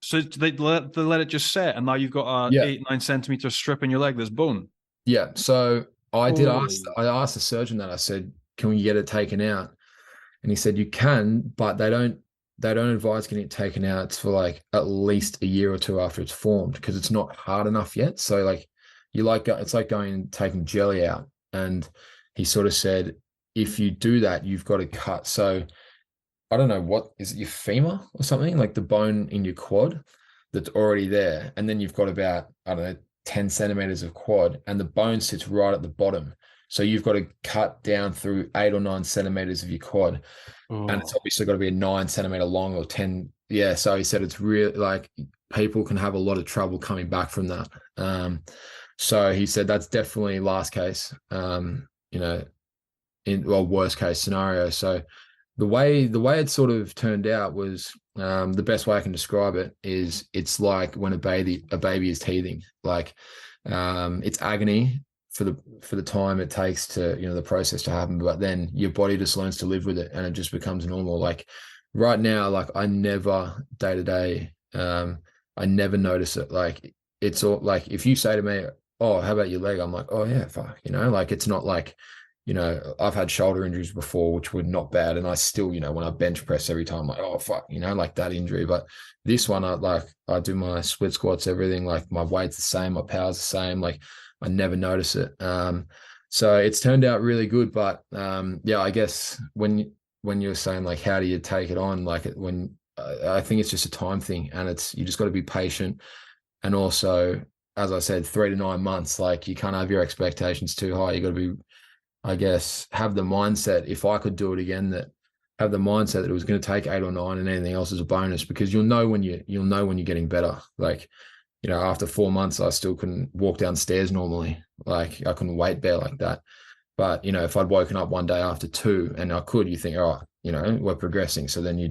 So they let it just set, and now you've got a 8-9 centimeter strip in your leg that's bone. Yeah. So I asked the surgeon that. I said, can we get it taken out? And he said, you can, but they don't advise getting it taken out. It's for like at least a year or 2 after it's formed, because it's not hard enough yet. So like, it's like going and taking jelly out. And he sort of said, if you do that, you've got to cut. So I don't know, what is it, your femur or something, like the bone in your quad that's already there. And then you've got about, I don't know, 10 centimeters of quad, and the bone sits right at the bottom. So you've got to cut down through 8 or 9 centimeters of your quad. Oh. And it's obviously got to be a 9 centimeter long or 10. Yeah. So he said, it's really like, people can have a lot of trouble coming back from that. So he said, that's definitely last case, worst case scenario. So the way it sort of turned out was, the best way I can describe it is, it's like when a baby is teething. Like, it's agony for the time it takes to, the process to happen, but then your body just learns to live with it, and it just becomes normal. Like right now, like I never day to day, I never notice it. Like, it's all like, if you say to me, oh, how about your leg? I'm like, oh yeah, fuck, like, it's not like, I've had shoulder injuries before, which were not bad. And I still, when I bench press every time, I'm like, oh, fuck, like that injury. But this one, I do my split squats, everything, like my weight's the same, my power's the same. Like, I never notice it. So it's turned out really good. But yeah, I guess when you're saying like, how do you take it on? Like, I think it's just a time thing, and you just got to be patient. And also, as I said, 3 to 9 months, like, you can't have your expectations too high. You got to be, I guess, have the mindset, if I could do it again, have the mindset that it was going to take 8 or 9 and anything else is a bonus, because you'll know when you're getting better. Like, after 4 months, I still couldn't walk downstairs normally. Like, I couldn't weight bear like that. But, if I'd woken up one day after 2 and I could, you think, oh, we're progressing. So then you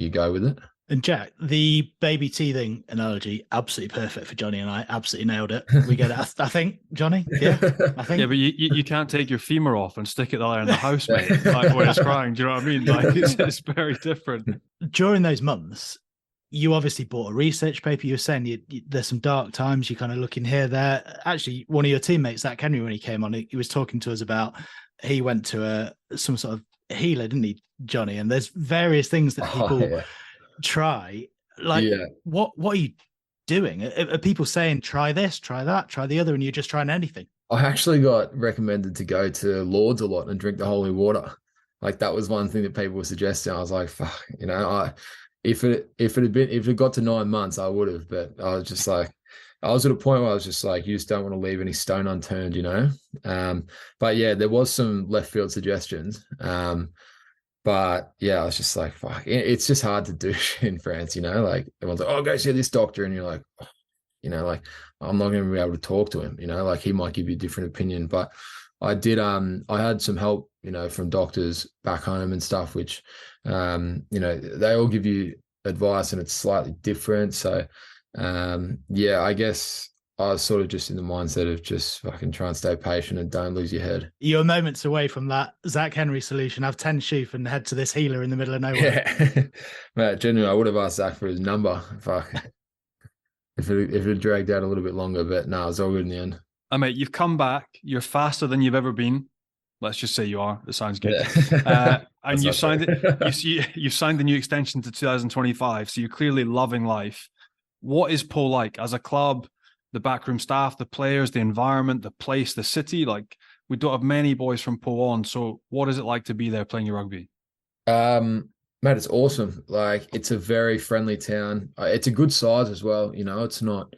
go with it. And Jack, the baby teething analogy, absolutely perfect for Johnny and I. Absolutely nailed it. We get it. I think, Johnny. Yeah, I think. Yeah, but you can't take your femur off and stick it there in the house, mate. Like, when it's crying. Do you know what I mean? Like, it's very different. During those months, you obviously bought a research paper. You were saying there's some dark times. You're kind of looking here, there. Actually, one of your teammates, Zach Henry, when he came on, he was talking to us about, he went to some sort of healer, didn't he, Johnny? And there's various things that people try. Like, what are you doing? Are people saying, try this, try that, try the other, and you're just trying anything? I actually got recommended to go to Lourdes a lot and drink the holy water. Like, that was one thing that people were suggesting. I was like, fuck, if it got to 9 months, I would have. But I was just like, I was at a point where I was just like, you just don't want to leave any stone unturned, But yeah, there was some left field suggestions. But yeah, I was just like, fuck, it's just hard to do in France, like, everyone's like, oh, go see this doctor. And you're like, like, I'm not going to be able to talk to him, like, he might give you a different opinion. But I did I had some help, from doctors back home and stuff, which they all give you advice and it's slightly different. So I guess I was sort of just in the mindset of just fucking try and stay patient and don't lose your head. You're moments away from that Zach Henry solution. Have 10 sheep and head to this healer in the middle of nowhere. Yeah. Mate, genuinely, I would have asked Zach for his number. Fuck. If it dragged out a little bit longer, but no, it's all good in the end. Mate, you've come back. You're faster than you've ever been. Let's just say you are. It sounds good. Yeah. And you've signed it. You've signed the new extension to 2025. So you're clearly loving life. What is Pau like as a club? The backroom staff, the players, the environment, the place, the city. Like, we don't have many boys from Pau on. So what is it like to be there playing your rugby? Mate, it's awesome. Like, it's a very friendly town. It's a good size as well. It's not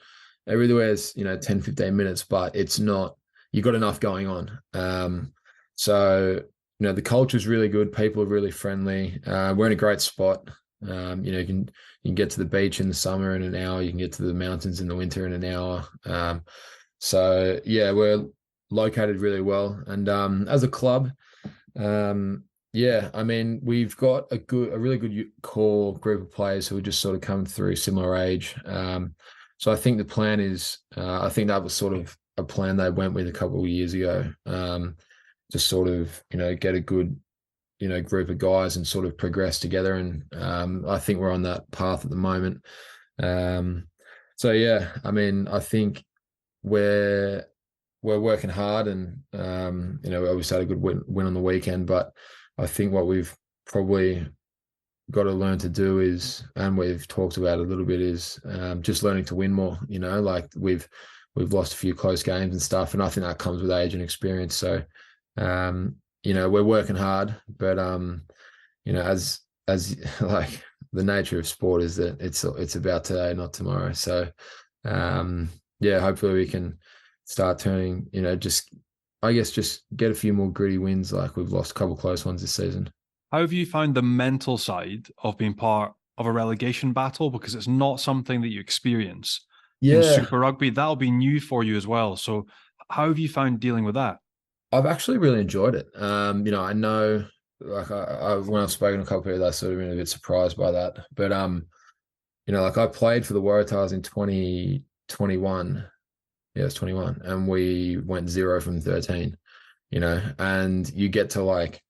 everywhere's 10, 15 minutes, but it's not, you got enough going on. So the culture is really good. People are really friendly. We're in a great spot. You can get to the beach in the summer in an hour. You can get to the mountains in the winter in an hour. So yeah, we're located really well. And as a club, I mean, we've got a really good core group of players who are just sort of coming through similar age. So I think the plan is, I think that was sort of a plan they went with a couple of years ago, to sort of, get a good, group of guys and sort of progress together. And I think we're on that path at the moment. So yeah, I mean, I think we're working hard and, we obviously had a good win on the weekend, but I think what we've probably got to learn to do is, and we've talked about a little bit, is just learning to win more. Like we've lost a few close games and stuff, and I think that comes with age and experience. So, we're working hard, but as like the nature of sport is that it's about today, not tomorrow. So, hopefully we can start turning, just get a few more gritty wins. Like we've lost a couple close ones this season. How have you found the mental side of being part of a relegation battle? Because it's not something that you experience in Super Rugby. That'll be new for you as well. So how have you found dealing with that? I've actually really enjoyed it. I know, like when I've spoken to a couple of people, I've sort of been a bit surprised by that. But like I played for the Waratahs in 2021. Yeah, it's 21, and we went 0 from 13. And you get to like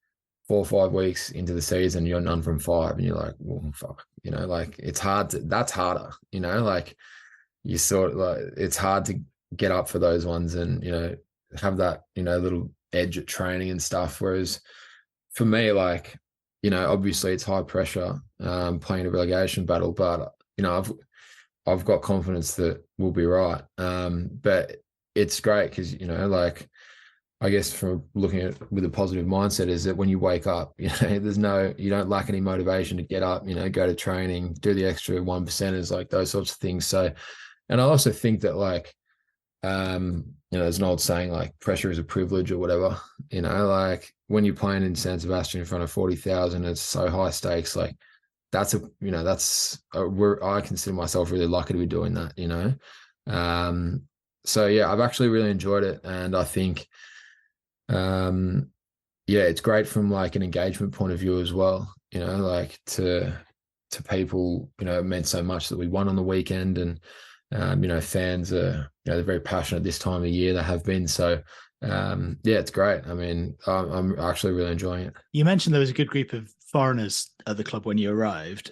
4 or 5 weeks into the season, you're none from 5, and you're like, well, fuck, like it's hard that's harder, like you sort of like, it's hard to get up for those ones and, have that, little edge at training and stuff. Whereas for me, like, obviously it's high pressure, playing a relegation battle, but, I've got confidence that we'll be right. But it's great because, like, I guess from looking at it with a positive mindset is that when you wake up, you don't lack any motivation to get up, go to training, do the extra 1%ers, like those sorts of things. So, and I also think that like, there's an old saying like pressure is a privilege or whatever, like when you're playing in San Sebastian in front of 40,000, it's so high stakes. Like I consider myself really lucky to be doing that, so yeah, I've actually really enjoyed it. And I think, it's great from like an engagement point of view as well, like to people, it meant so much that we won on the weekend, and fans are, they're very passionate this time of year. They have been. So, it's great. I mean, I'm actually really enjoying it. You mentioned there was a good group of foreigners at the club when you arrived.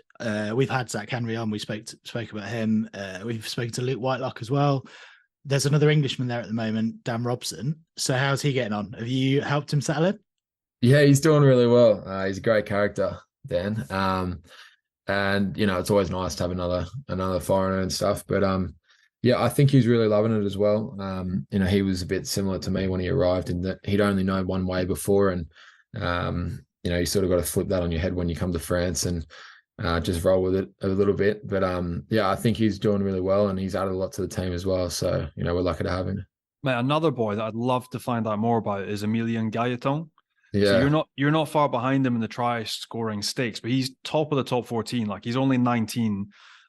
We've had Zach Henry on. We spoke about him. We've spoken to Luke Whitelock as well. There's another Englishman there at the moment, Dan Robson. So how's he getting on? Have you helped him settle in? Yeah, he's doing really well. He's a great character, Dan. And it's always nice to have another foreigner and stuff. But I think he's really loving it as well. He was a bit similar to me when he arrived in that he'd only known one way before, and you sort of got to flip that on your head when you come to France and just roll with it a little bit. But I think he's doing really well, and he's added a lot to the team as well. So we're lucky to have him. Mate, another boy that I'd love to find out more about is Emilian Gailleton. Yeah. So you're not far behind him in the try scoring stakes, but he's top of the top 14. Like he's only 19.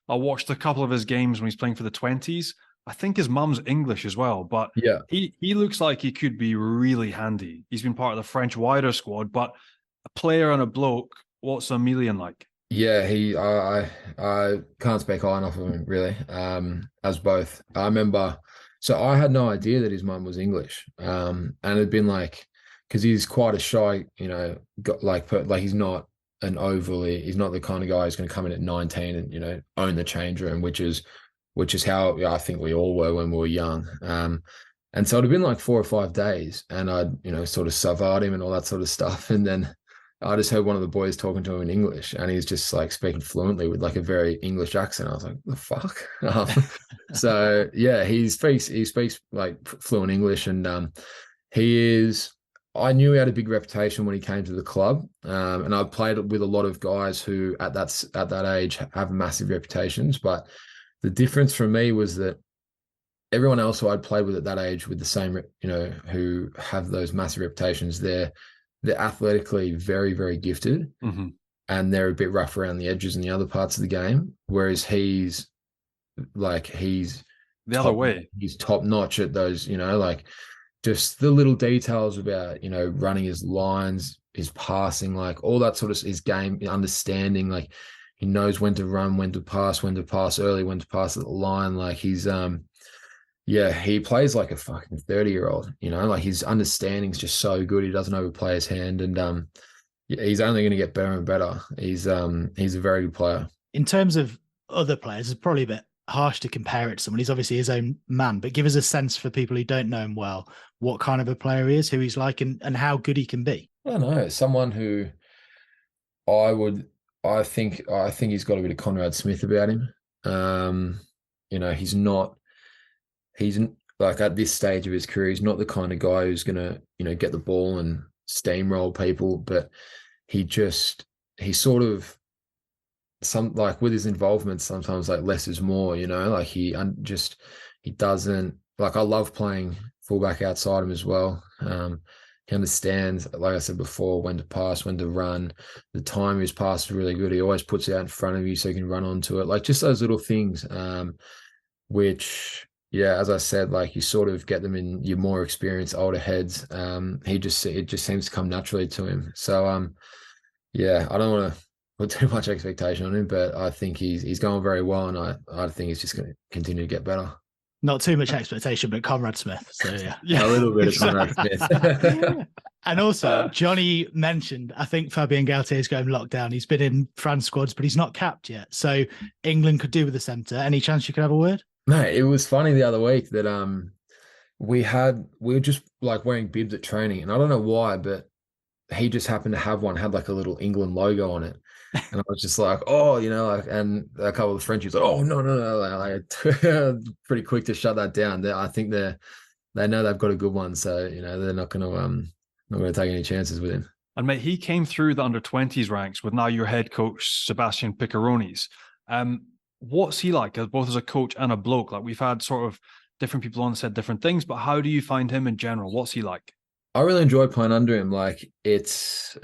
I watched a couple of his games when he's playing for the 20s. I think his mum's English as well, but Yeah, he looks like he could be really handy. He's been part of the French wider squad, but a player and a bloke, what's Emilian like? yeah. I can't speak high enough of him really. As both. I remember. So I had no idea that his mum was English. And it'd been like, because he's quite a shy, he's not he's not the kind of guy who's going to come in at 19 and own the change room, which is how I think we all were when we were young. And so it'd have been like 4 or 5 days, and I'd sort of savard him and all that sort of stuff, and then I just heard one of the boys talking to him in English, and he's just like speaking fluently with like a very English accent. I was like, the fuck? So yeah, he speaks like fluent English, and I knew he had a big reputation when he came to the club, and I've played with a lot of guys who at that age have massive reputations. But the difference for me was that everyone else who I'd played with at that age with the same, who have those massive reputations, they're athletically very, very gifted, mm-hmm. and they're a bit rough around the edges in the other parts of the game. Whereas he's the other way. He's top notch at those, like just the little details about, running his lines, his passing, like all that sort of his game understanding. Like he knows when to run, when to pass early, when to pass at the line. Like he's, he plays like a fucking 30-year-old, like his understanding's just so good. He doesn't overplay his hand, and he's only going to get better and better. He's a very good player. In terms of other players, it's probably a bit harsh to compare it to someone. He's obviously his own man, but give us a sense for people who don't know him well, what kind of a player he is, who he's like, and how good he can be. I don't know. Someone who I think he's got a bit of Conrad Smith about him. He's like at this stage of his career, he's not the kind of guy who's going to, get the ball and steamroll people, but he sort of, some like with his involvement, sometimes like less is more, like he doesn't, like I love playing fullback outside him as well. He understands, like I said before, when to pass, when to run. The time his pass is really good. He always puts it out in front of you so you can run onto it. Like just those little things, which, yeah, as I said, like you sort of get them in your more experienced older heads. It just seems to come naturally to him. So, I don't want to put too much expectation on him, but I think he's going very well, and I think he's just going to continue to get better. Not too much expectation, but Conrad Smith. So yeah, a little bit of Conrad Smith. And also, Johnny mentioned, I think Fabien Galtier is going lockdown. He's been in France squads, but he's not capped yet. So England could do with the centre. Any chance you could have a word? No, it was funny the other week that we were just like wearing bibs at training, and I don't know why, but he just happened to have one, had like a little England logo on it. And I was just like, oh, and a couple of Frenchies like, oh, no. Like, pretty quick to shut that down. I think they know they've got a good one. So, they're not going to take any chances with him. And mate, he came through the under-20s ranks with now your head coach, Sebastian Picaronis. What's he like, both as a coach and a bloke? Like we've had sort of different people on said different things, but how do you find him in general? What's he like? I really enjoy playing under him. Like it's,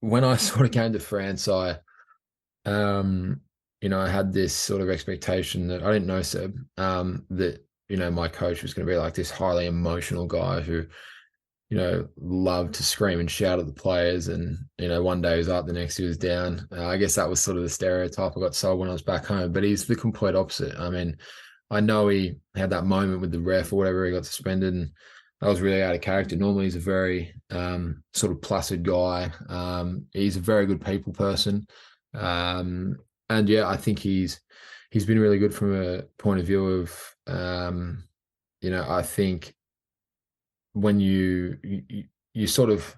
when I sort of came to France, I had this sort of expectation that I didn't know Seb, that, my coach was going to be like this highly emotional guy who, loved to scream and shout at the players. And, one day he was up, the next he was down. I guess that was sort of the stereotype I got sold when I was back home, but he's the complete opposite. I mean, I know he had that moment with the ref or whatever, he got suspended, and that was really out of character. Normally he's a very sort of placid guy. He's a very good people person. And yeah, I think he's been really good from a point of view of, I think when you sort of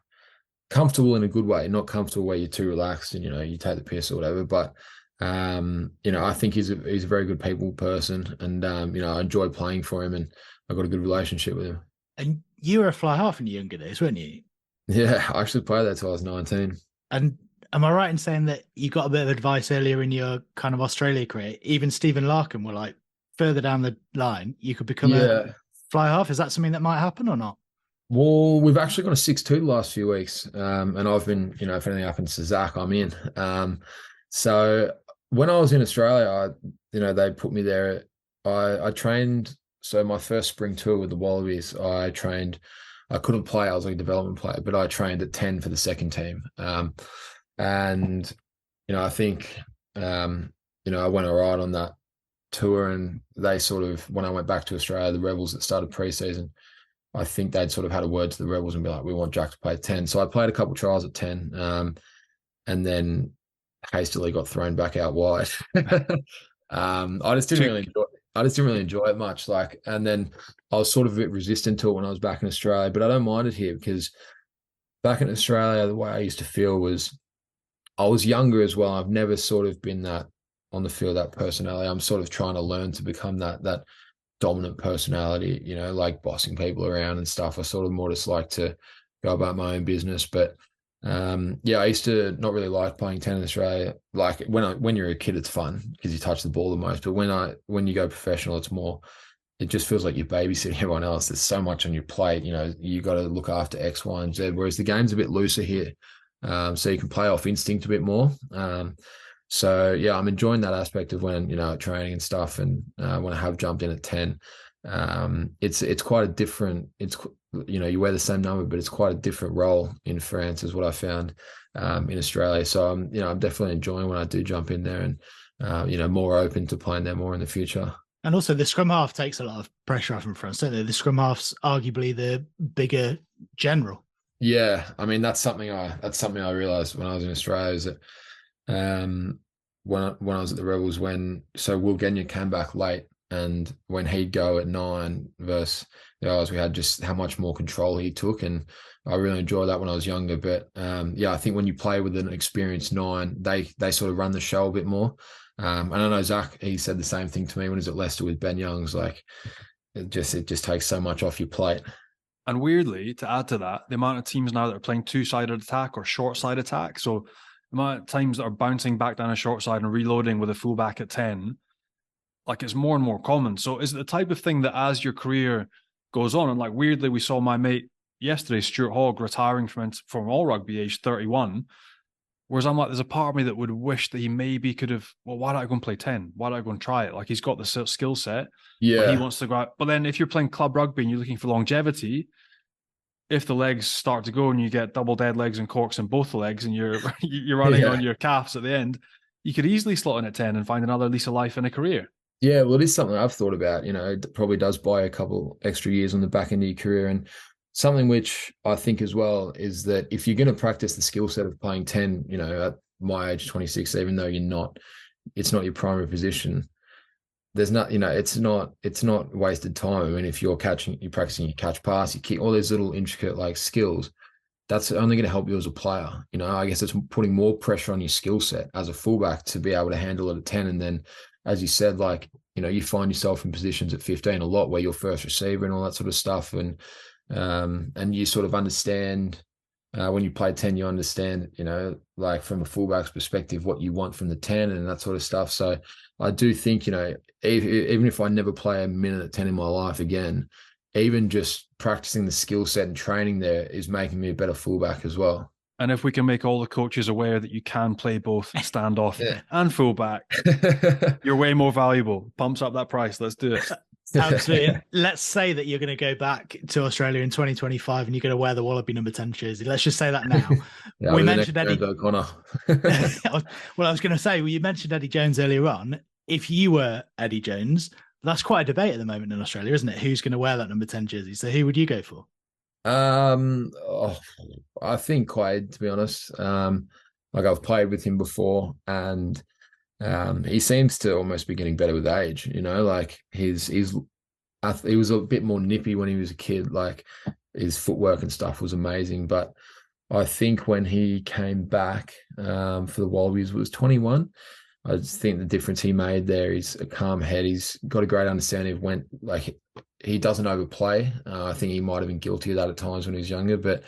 comfortable in a good way, not comfortable where you're too relaxed and, you take the piss or whatever. But, I think he's a very good people person, and, I enjoy playing for him, and I've got a good relationship with him. And you were a fly half in your younger days, weren't you? Yeah, I actually played that till I was 19. And am I right in saying that you got a bit of advice earlier in your kind of Australia career? Even Stephen Larkham were like, further down the line, you could become a fly half. Is that something that might happen or not? Well, we've actually got a 6-2 the last few weeks. And I've been, if anything happens to Zach, I'm in. So when I was in Australia, they put me there I trained. So my first spring tour with the Wallabies, I trained. I couldn't play. I was like a development player, but I trained at 10 for the second team. And I think I went all right on that tour, and they sort of, when I went back to Australia, the Rebels that started preseason, I think they'd sort of had a word to the Rebels and be like, we want Jack to play 10. So I played a couple of trials at 10, and then hastily got thrown back out wide. I just didn't really enjoy it much. And then I was sort of a bit resistant to it when I was back in Australia, but I don't mind it here, because back in Australia, the way I used to feel was I was younger as well. I've never sort of been that on the field, that personality. I'm sort of trying to learn to become that dominant personality, like bossing people around and stuff. I sort of more just like to go about my own business. But I used to not really like playing 10 in Australia. Like when you're a kid, it's fun because you touch the ball the most. But when you go professional, it just feels like you're babysitting everyone else. There's so much on your plate. You got to look after X, Y, and Z. Whereas the game's a bit looser here, so you can play off instinct a bit more. So yeah, I'm enjoying that aspect of when training and stuff, and when I have jumped in at 10, it's quite a different. You wear the same number, but it's quite a different role in France, is what I found in Australia. So I'm definitely enjoying when I do jump in there, and more open to playing there more in the future. And also, the scrum half takes a lot of pressure off in France, don't they? The scrum half's arguably the bigger general. Yeah, I mean that's something I realized when I was in Australia, is that when I was at the Rebels, Will Genya came back late, and when he'd go at 9 versus the others, we had just how much more control he took, and I really enjoyed that when I was younger. But I think when you play with an experienced 9, they sort of run the show a bit more. And I know Zach, he said the same thing to me when he was at Leicester with Ben Youngs. Like it just takes so much off your plate. And weirdly, to add to that, the amount of teams now that are playing two-sided attack or short-side attack, so the amount of times that are bouncing back down a short side and reloading with a fullback at 10, like it's more and more common. So is it the type of thing that as your career goes on, and like weirdly, we saw my mate yesterday, Stuart Hogg, retiring from all rugby, age 31. Whereas I'm like, there's a part of me that would wish that he maybe could have, well, why don't I go and play 10? Why don't I go and try it? Like he's got the skill set. Yeah. But he wants to go out. But then if you're playing club rugby and you're looking for longevity, if the legs start to go and you get double dead legs and corks in both the legs and you're running on your calves at the end, you could easily slot in at 10 and find another lease of life in a career. Yeah, well, it is something I've thought about. It probably does buy a couple extra years on the back end of your career. And something which I think as well is that if you're going to practice the skill set of playing 10, at my age, 26, even though it's not your primary position, there's not, it's not wasted time. I mean, if you're practicing your catch pass, you kick, all these little intricate like skills, that's only going to help you as a player. I guess it's putting more pressure on your skill set as a fullback to be able to handle it at 10. And then, as you said, like, you find yourself in positions at 15 a lot where you're first receiver and all that sort of stuff. And you sort of understand, when you play 10, you understand, like from a fullback's perspective, what you want from the 10 and that sort of stuff. So I do think, even if I never play a minute at 10 in my life again, even just practicing the skill set and training there is making me a better fullback as well. And if we can make all the coaches aware that you can play both standoff and fullback, you're way more valuable. Pumps up that price. Let's do it. Absolutely. Let's say that you're going to go back to Australia in 2025 and you're going to wear the Wallaby number 10 jersey. Let's just say that now. Yeah, we mentioned Eddie O'Connor. Well, I was going to say, you mentioned Eddie Jones earlier on. If you were Eddie Jones, that's quite a debate at the moment in Australia, isn't it? Who's going to wear that number 10 jersey? So who would you go for? I think Quaid, to be honest. Like I've played with him before, and he seems to almost be getting better with age. Like he was a bit more nippy when he was a kid. Like his footwork and stuff was amazing. But I think when he came back for the Wallabies, was 21. I just think the difference he made there is a calm head. He's got a great understanding of when, like, he doesn't overplay. I think he might have been guilty of that at times when he was younger, but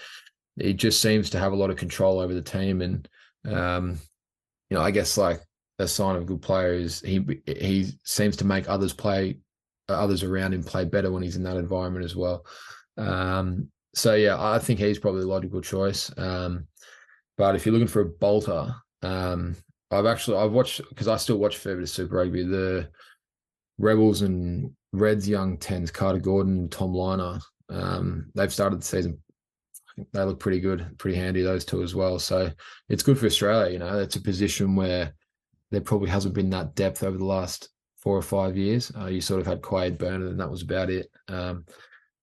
he just seems to have a lot of control over the team. And, I guess like a sign of a good player is he seems to make others around him play better when he's in that environment as well. So yeah, I think he's probably a logical choice. But if you're looking for a bolter, I've watched, because I still watch a fair bit of Super Rugby. Rebels and Reds young 10s, Carter Gordon and Tom Liner. They've started the season. They look pretty good, pretty handy, those two as well. So it's good for Australia. You know, it's a position where there probably hasn't been that depth over the last 4 or 5 years. You sort of had Quade, Bernard, and that was about it.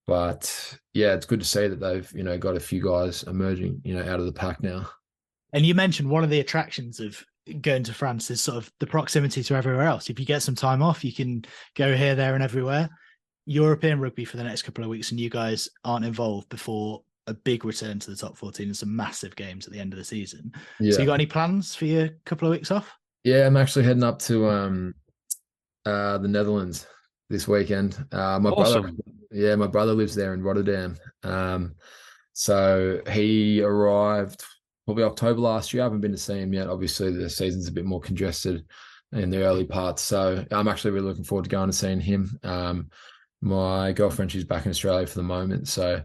But yeah, it's good to see that they've, you know, got a few guys emerging, you know, out of the pack now. And you mentioned one of the attractions of going to France is sort of the proximity to everywhere else. If you get some time off, you can go here, there, and everywhere. European rugby for the next couple of weeks, and you guys aren't involved before a big return to the top 14 and some massive games at the end of the season. Yeah. So you got any plans for your couple of weeks off? Yeah, I'm actually heading up to the Netherlands this weekend. Awesome. My brother lives there in Rotterdam. So he arrived probably October last year. I haven't been to see him yet. Obviously, the season's a bit more congested in the early parts. So I'm actually really looking forward to going and seeing him. My girlfriend, she's back in Australia for the moment. So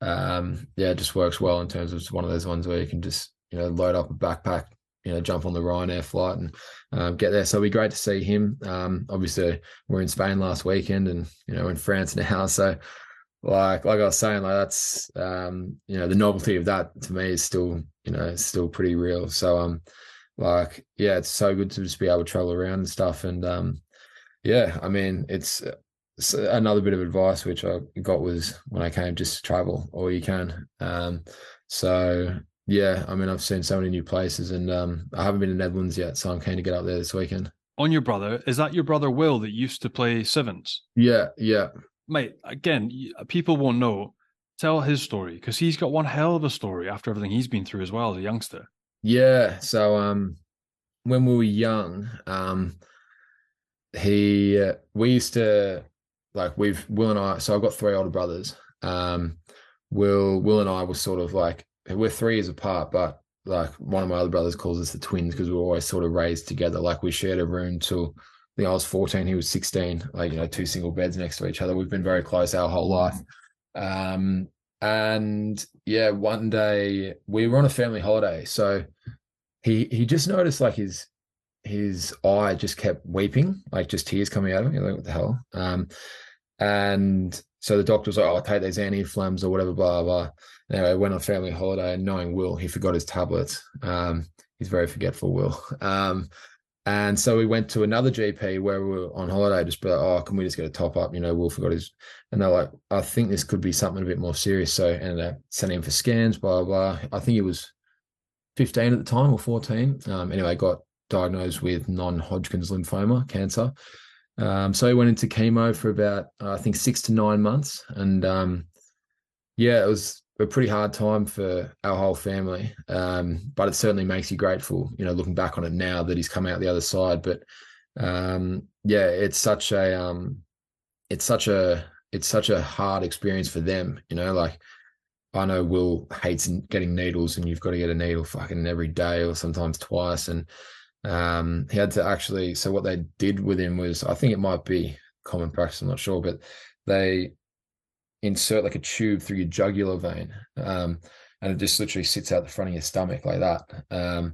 it just works well in terms of it's one of those ones where you can just, you know, load up a backpack, you know, jump on the Ryanair flight and get there. So it'll be great to see him. Obviously, we're in Spain last weekend and, you know, in France now. So like I was saying, like that's, you know, the novelty of that to me is still, you know, it's still pretty real. So, it's so good to just be able to travel around and stuff. And, I mean, it's another bit of advice which I got was when I came, just travel all you can. I mean, I've seen so many new places and I haven't been to Netherlands yet, so I'm keen to get up there this weekend. On your brother, is that your brother Will that used to play sevens? Yeah. Mate, again, people won't know. Tell his story, because he's got one hell of a story after everything he's been through as well as a youngster. Yeah, so when we were young, we used to, like, Will and I, so I've got 3 older brothers. Will and I were sort of like, we're 3 years apart, but like one of my other brothers calls us the twins because we were always sort of raised together. Like we shared a room till I think I was 14, he was 16, like, you know, 2 single beds next to each other. We've been very close our whole life. And yeah, one day we were on a family holiday. So he just noticed like his eye just kept weeping, like just tears coming out of him. You're like, what the hell? And so the doctor was like, oh, I'll take these anti-inflams or whatever, blah, blah. Anyway, went on family holiday and knowing Will, he forgot his tablets. He's very forgetful, Will. And so we went to another GP where we were on holiday, just be like, oh, can we just get a top up? You know, Will forgot his, and they're like, I think this could be something a bit more serious. So ended up sending him for scans, blah, blah, blah. I think he was 15 at the time or 14. Anyway, got diagnosed with non-Hodgkin's lymphoma, cancer. So he went into chemo for about, I think 6 to 9 months. And it was a pretty hard time for our whole family. But it certainly makes you grateful, you know, looking back on it now that he's come out the other side. But it's such a hard experience for them, you know, like I know Will hates getting needles and you've got to get a needle fucking every day or sometimes twice. And he had to actually, so what they did with him was, I think it might be common practice, I'm not sure, but they insert like a tube through your jugular vein, and it just literally sits out the front of your stomach like that.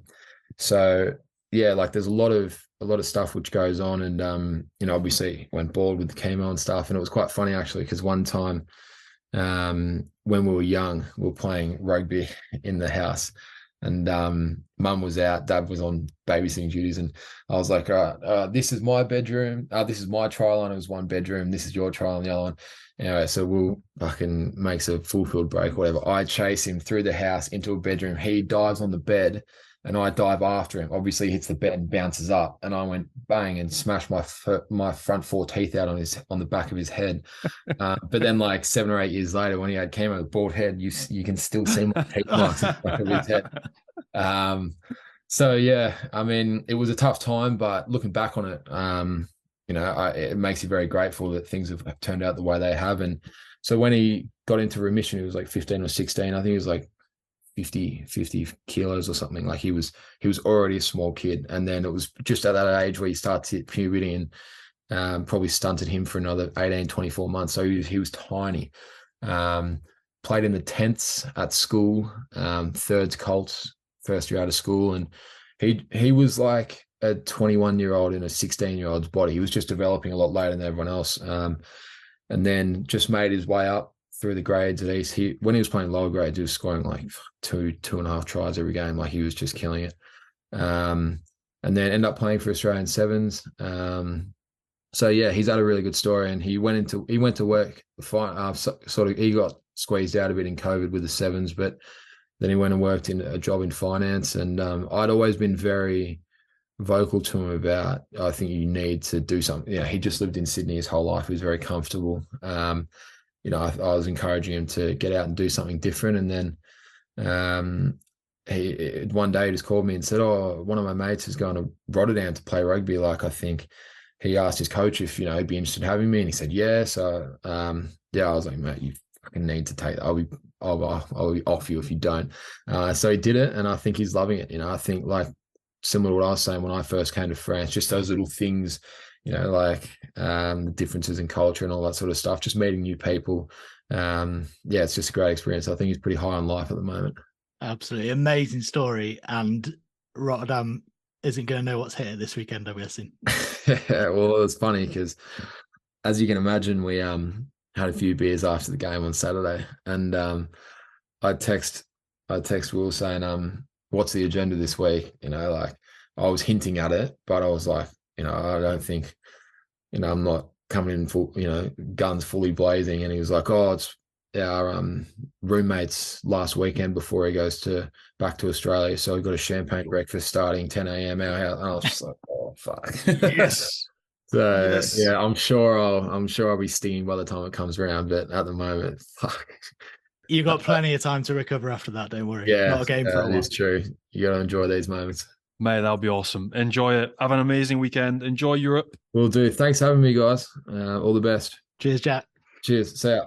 So yeah, like there's a lot of stuff which goes on, and you know, obviously went bald with the chemo and stuff, and it was quite funny actually because one time when we were young, we were playing rugby in the house. And mum was out, dad was on babysitting duties, and I was like, all right, this is my bedroom, this is my trial line, it was 1 bedroom, this is your trial on the other one. Anyway, so Will fucking makes a full field break, whatever. I chase him through the house into a bedroom. He dives on the bed and I dive after him. Obviously, he hits the bed and bounces up, and I went bang and smashed my front 4 teeth out on the back of his head. But then, like 7 or 8 years later, when he had chemo, with bald head, you can still see my teeth marks in the back of his head. So yeah, I mean, it was a tough time, but looking back on it, you know, it makes you very grateful that things have turned out the way they have. And so when he got into remission, he was like 15 or 16. I think he was like 50 kilos or something. Like he was already a small kid. And then it was just at that age where he started to hit puberty, and probably stunted him for another 18, 24 months. So he was tiny. Played in the 10ths at school, 3rds Colts, first year out of school. And he was like, a 21-year-old in a 16-year-old's body. He was just developing a lot later than everyone else. And then just made his way up through the grades at East. When he was playing lower grades, he was scoring like 2.5 tries every game. Like he was just killing it. And then ended up playing for Australian Sevens. So yeah, he's had a really good story, and he went to work. He got squeezed out a bit in COVID with the Sevens, but then he went and worked in a job in finance. And I'd always been very vocal to him about, I think you need to do something. He just lived in Sydney his whole life. He was very comfortable. I was encouraging him to get out and do something different. And then one day he just called me and said, "Oh, one of my mates is going to Rotterdam to play rugby. Like, I think," he asked his coach if, he'd be interested in having me. And he said, yeah. So, I was like, "Mate, you fucking need to take that. I'll be off you if you don't." So he did it, and I think he's loving it. I think, like, similar to what I was saying when I first came to France, just those little things, like the differences in culture and all that sort of stuff, just meeting new people. It's just a great experience. I think he's pretty high on life at the moment. Absolutely amazing story. And Rotterdam isn't going to know what's here this weekend, I'm guessing. Well, it's funny because, as you can imagine, we had a few beers after the game on Saturday, and I text Will saying, "What's the agenda this week?" Like, I was hinting at it, but I was like, I don't think, I'm not coming in full, guns fully blazing. And he was like, "Oh, it's our roommate's last weekend before he goes back to Australia, so we've got a champagne breakfast starting 10 a.m. our house." And I was just like, "Oh fuck." Yes. So yes. Yeah, I'm sure I'll be stinging by the time it comes around, but at the moment, fuck. You got plenty of time to recover after that, don't worry. Yeah, not a game for a while. It's true. You got to enjoy these moments. Mate, that'll be awesome. Enjoy it. Have an amazing weekend. Enjoy Europe. Will do. Thanks for having me, guys. All the best. Cheers, Jack. Cheers. See ya.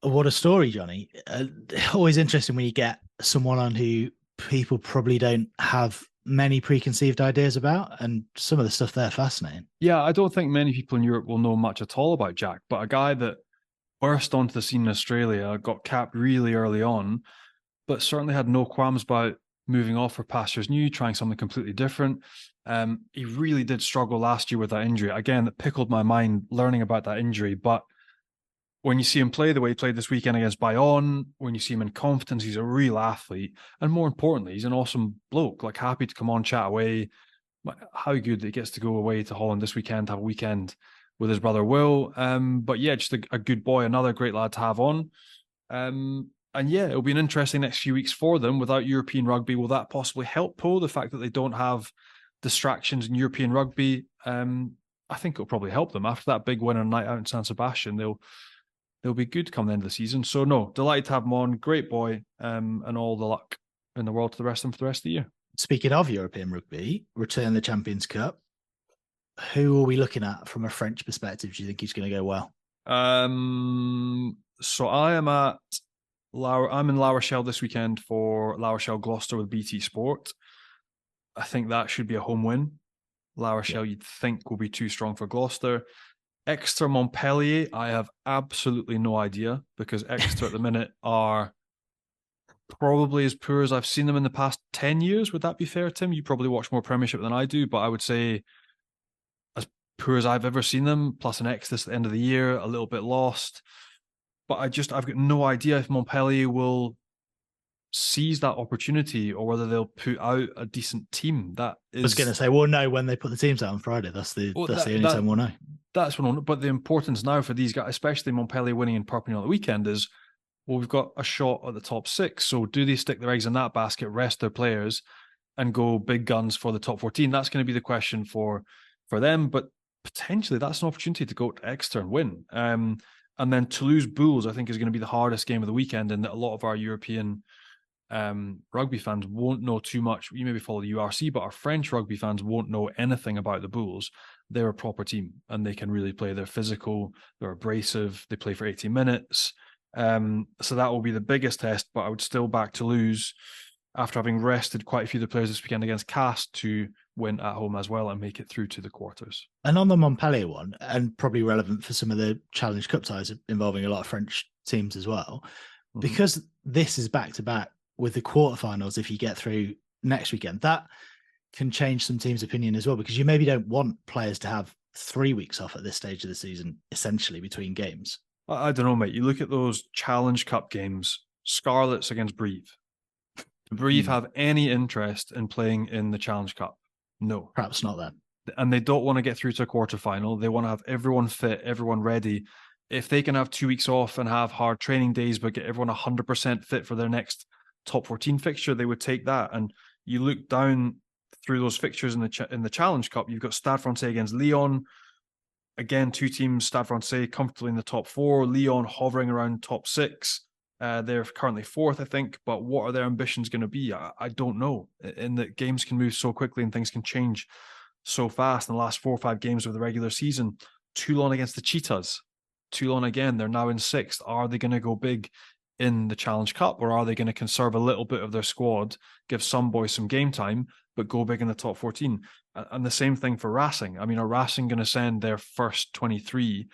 What a story, Johnny. Always interesting when you get someone on who people probably don't have many preconceived ideas about, and some of the stuff there fascinating. Yeah, I don't think many people in Europe will know much at all about Jack, but a guy that burst onto the scene in Australia, got capped really early on, but certainly had no qualms about moving off for pastures new, trying something completely different. He really did struggle last year with that injury. Again, that pickled my mind learning about that injury, but when you see him play the way he played this weekend against Bayonne, when you see him in confidence, he's a real athlete. And more importantly, he's an awesome bloke, like happy to come on, chat away. How good that he gets to go away to Holland this weekend, have a weekend with his brother Will. But yeah, just a good boy, another great lad to have on. And yeah, it'll be an interesting next few weeks for them without European rugby. Will that possibly help, Po? The fact that they don't have distractions in European rugby, I think it'll probably help them. After that big win on night out in San Sebastian, they'll be good come the end of the season. So no, delighted to have him on. Great boy, and all the luck in the world to the rest of them for the rest of the year. Speaking of European rugby, return the Champions Cup. Who are we looking at from a French perspective? Do you think he's going to go well? So I'm in La Rochelle this weekend for La Rochelle Gloucester with BT Sport. I think that should be a home win. La Rochelle, you'd think, will be too strong for Gloucester. Exeter Montpellier, I have absolutely no idea, because Exeter at the minute are probably as poor as I've seen them in the past 10 years. Would that be fair, Tim? You probably watch more Premiership than I do, but I would say as poor as I've ever seen them, plus an Exodus at the end of the year, a little bit lost. But I've got no idea if Montpellier will seize that opportunity or whether they'll put out a decent team. That is, I was going to say, we'll know when they put the teams out on Friday. That's the only time we'll know. That's what. But the importance now for these guys, especially Montpellier winning in Perpignan at the weekend, is, well, we've got a shot at the top 6. So do they stick their eggs in that basket, rest their players, and go big guns for the top 14? That's going to be the question for them. But potentially that's an opportunity to go to Exeter and win. And then Toulouse Bulls, I think, is going to be the hardest game of the weekend, and that a lot of our European rugby fans won't know too much. You maybe follow the URC, but our French rugby fans won't know anything about the Bulls. They're a proper team, and they can really play. They're physical, they're abrasive, they play for 80 minutes. So that will be the biggest test, but I would still back Toulouse after having rested quite a few of the players this weekend against Cast to win at home as well and make it through to the quarters. And on the Montpellier one, and probably relevant for some of the Challenge Cup ties involving a lot of French teams as well, because this is back-to-back with the quarterfinals, if you get through next weekend, that can change some teams' opinion as well, because you maybe don't want players to have 3 weeks off at this stage of the season, essentially between games. I don't know, mate. You look at those Challenge Cup games, Scarlets against Brive. Do Brive have any interest in playing in the Challenge Cup? No. Perhaps not then. And they don't want to get through to a quarterfinal. They want to have everyone fit, everyone ready. If they can have 2 weeks off and have hard training days, but get everyone 100% fit for their next top 14 fixture, they would take that. And you look down through those fixtures in the Challenge Cup, you've got Stade Francais against Lyon. Again, 2 teams, Stade Francais comfortably in the top 4, Lyon hovering around top 6. They're currently 4th, I think, but what are their ambitions going to be? I don't know. In that games can move so quickly and things can change so fast in the last 4 or 5 games of the regular season. Toulon against the Cheetahs. Toulon again, they're now in 6th. Are they going to go big in the Challenge Cup, or are they going to conserve a little bit of their squad, give some boys some game time, but go big in the top 14? And the same thing for Racing. I mean, are Racing going to send their first 23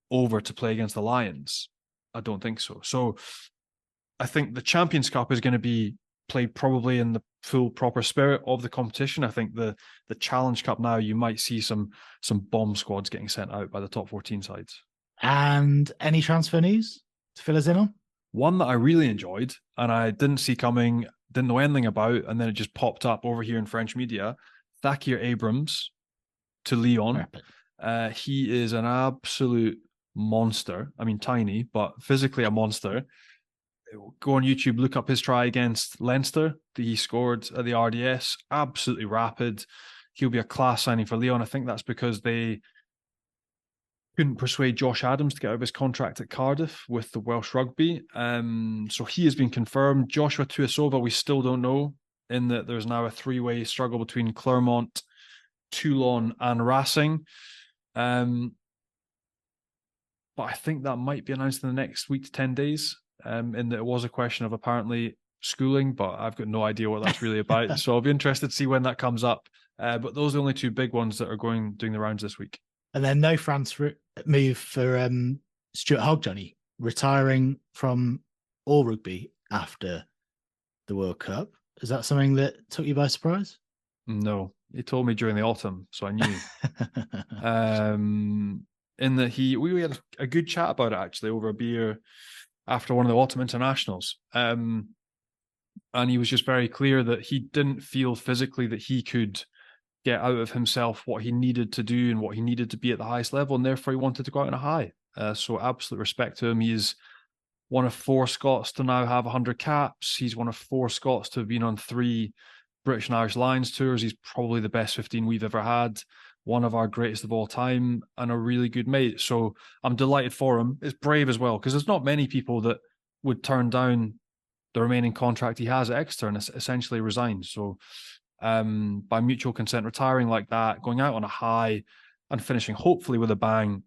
over to play against the Lions? I don't think so. So I think the Champions Cup is going to be played probably in the full proper spirit of the competition. I think the Challenge Cup now, you might see some bomb squads getting sent out by the top 14 sides. And any transfer news to fill us in on? One that I really enjoyed and I didn't see coming, didn't know anything about, and then it just popped up over here in French media. Thakir Abrams to Lyon. He is an absolute monster. I mean, tiny, but physically a monster. Go on YouTube, look up his try against Leinster that he scored at the RDS. Absolutely rapid. He'll be a class signing for Lyon. I think that's because they couldn't persuade Josh Adams to get out of his contract at Cardiff with the Welsh Rugby. So he has been confirmed. Joshua Tuisova, we still don't know, in that there's now a 3-way struggle between Clermont, Toulon and Racing. But I think that might be announced in the next week to 10 days. In that it was a question of apparently schooling, but I've got no idea what that's really about. So I'll be interested to see when that comes up. But those are the only 2 big ones that are doing the rounds this week. And then no France move for Stuart Hogg, Johnny, retiring from all rugby after the World Cup. Is that something that took you by surprise? No, he told me during the autumn, so I knew. In that we had a good chat about it actually over a beer after one of the autumn internationals. And he was just very clear that he didn't feel physically that he could get out of himself what he needed to do and what he needed to be at the highest level, and therefore he wanted to go out on a high. So absolute respect to him. He is one of 4 Scots to now have 100 caps. He's one of 4 Scots to have been on 3 British and Irish Lions tours. He's probably the best 15 we've ever had, one of our greatest of all time, and a really good mate. So I'm delighted for him. It's brave as well, because there's not many people that would turn down the remaining contract he has at Exeter and essentially resign. So by mutual consent, retiring like that, going out on a high and finishing hopefully with a bang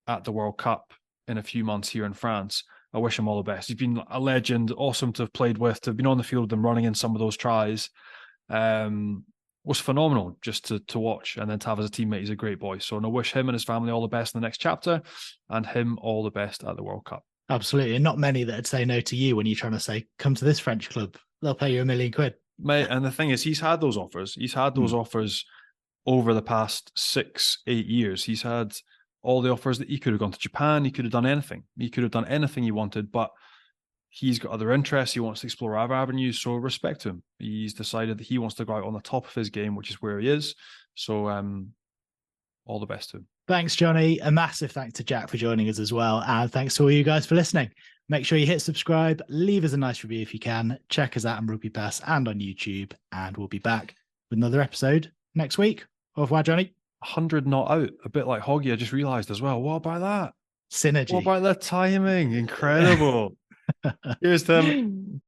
at the World Cup in a few months here in France. I wish him all the best. He's been a legend, awesome to have played with, to have been on the field with them, running in some of those tries. Was phenomenal just to watch, and then to have as a teammate. He's a great boy. So I wish him and his family all the best in the next chapter, and him all the best at the World Cup. Absolutely. And not many that'd say no to you when you're trying to say, come to this French club. They'll pay you £1 million. Mate, and the thing is, he's had those offers. He's had those offers over the past 6-8 years. He's had all the offers that he could have gone to Japan. He could have done anything. He could have done anything he wanted, but he's got other interests. He wants to explore other avenues. So respect to him. He's decided that he wants to go out on the top of his game, which is where he is. So all the best to him. Thanks, Johnny. A massive thanks to Jack for joining us as well. And thanks to all you guys for listening. Make sure you hit subscribe, leave us a nice review if you can. Check us out on Rugby Pass and on YouTube. And we'll be back with another episode next week. Au revoir, Johnny. 100 not out. A bit like Hoggy, I just realised as well. What about that? Synergy. What about the timing? Incredible. Here's them.